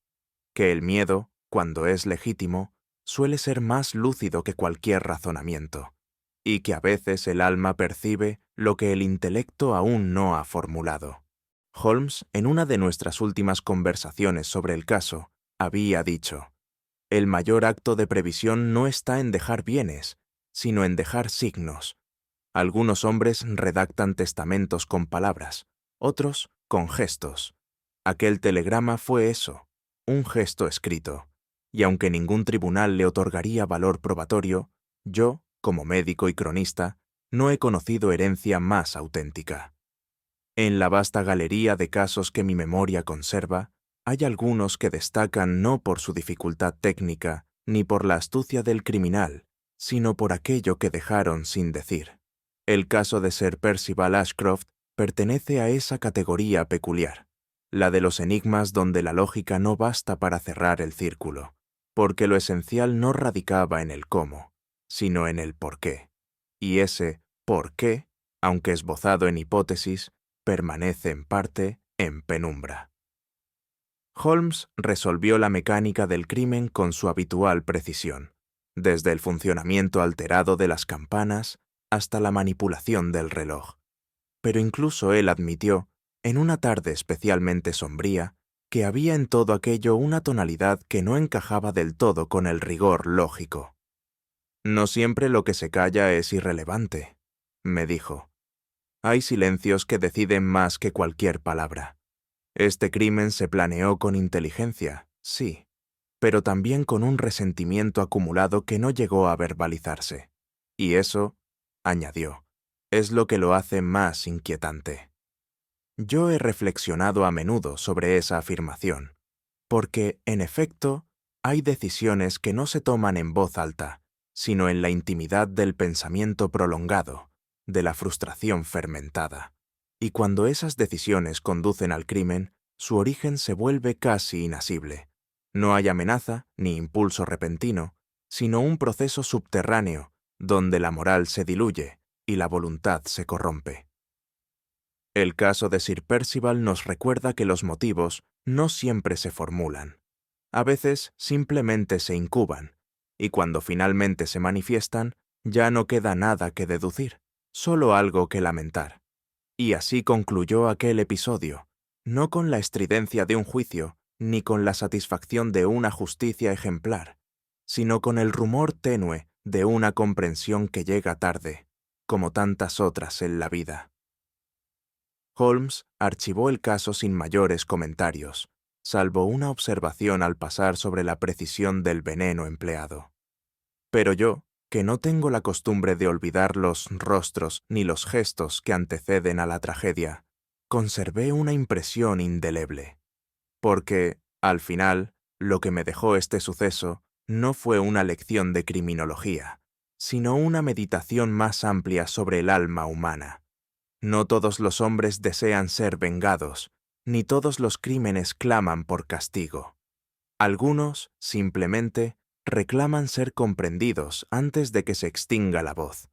A: que el miedo, cuando es legítimo, suele ser más lúcido que cualquier razonamiento, y que a veces el alma percibe lo que el intelecto aún no ha formulado. Holmes, en una de nuestras últimas conversaciones sobre el caso, había dicho: el mayor acto de previsión no está en dejar bienes, sino en dejar signos. Algunos hombres redactan testamentos con palabras, otros con gestos. Aquel telegrama fue eso, un gesto escrito, y aunque ningún tribunal le otorgaría valor probatorio, yo, como médico y cronista, no he conocido herencia más auténtica. En la vasta galería de casos que mi memoria conserva, hay algunos que destacan no por su dificultad técnica ni por la astucia del criminal, sino por aquello que dejaron sin decir. El caso de Sir Percival Ashcroft pertenece a esa categoría peculiar, la de los enigmas donde la lógica no basta para cerrar el círculo, porque lo esencial no radicaba en el cómo, sino en el por qué. Y ese por qué, aunque esbozado en hipótesis, permanece en parte en penumbra. Holmes resolvió la mecánica del crimen con su habitual precisión, desde el funcionamiento alterado de las campanas hasta la manipulación del reloj. Pero incluso él admitió, en una tarde especialmente sombría, que había en todo aquello una tonalidad que no encajaba del todo con el rigor lógico. «No siempre lo que se calla es irrelevante», me dijo. «Hay silencios que deciden más que cualquier palabra. Este crimen se planeó con inteligencia, sí, pero también con un resentimiento acumulado que no llegó a verbalizarse. Y eso», añadió, «es lo que lo hace más inquietante». Yo he reflexionado a menudo sobre esa afirmación, porque, en efecto, hay decisiones que no se toman en voz alta, sino en la intimidad del pensamiento prolongado, de la frustración fermentada. Y cuando esas decisiones conducen al crimen, su origen se vuelve casi inasible. No hay amenaza ni impulso repentino, sino un proceso subterráneo donde la moral se diluye y la voluntad se corrompe. El caso de Sir Percival nos recuerda que los motivos no siempre se formulan. A veces simplemente se incuban, y cuando finalmente se manifiestan, ya no queda nada que deducir, solo algo que lamentar. Y así concluyó aquel episodio, no con la estridencia de un juicio, ni con la satisfacción de una justicia ejemplar, sino con el rumor tenue de una comprensión que llega tarde, como tantas otras en la vida. Holmes archivó el caso sin mayores comentarios, salvo una observación al pasar sobre la precisión del veneno empleado. Pero yo, que no tengo la costumbre de olvidar los rostros ni los gestos que anteceden a la tragedia, conservé una impresión indeleble. Porque, al final, lo que me dejó este suceso no fue una lección de criminología, sino una meditación más amplia sobre el alma humana. No todos los hombres desean ser vengados, ni todos los crímenes claman por castigo. Algunos, simplemente, reclaman ser comprendidos antes de que se extinga la voz.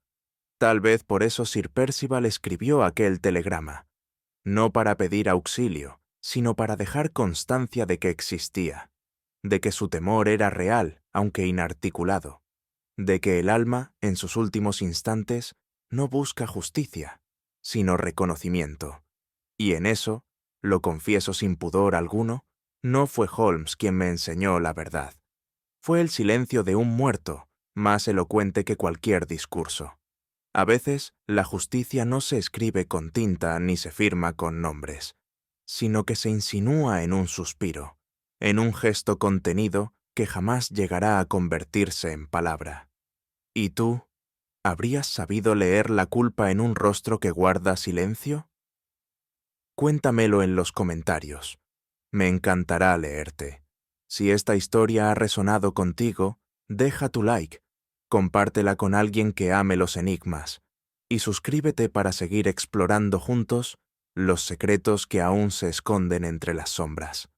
A: Tal vez por eso Sir Percival escribió aquel telegrama, no para pedir auxilio, sino para dejar constancia de que existía, de que su temor era real, aunque inarticulado, de que el alma, en sus últimos instantes, no busca justicia, sino reconocimiento. Y en eso, lo confieso sin pudor alguno, no fue Holmes quien me enseñó la verdad. Fue el silencio de un muerto, más elocuente que cualquier discurso. A veces, la justicia no se escribe con tinta ni se firma con nombres, sino que se insinúa en un suspiro, en un gesto contenido que jamás llegará a convertirse en palabra. ¿Y tú? ¿Habrías sabido leer la culpa en un rostro que guarda silencio? Cuéntamelo en los comentarios. Me encantará leerte. Si esta historia ha resonado contigo, deja tu like, compártela con alguien que ame los enigmas y suscríbete para seguir explorando juntos los secretos que aún se esconden entre las sombras.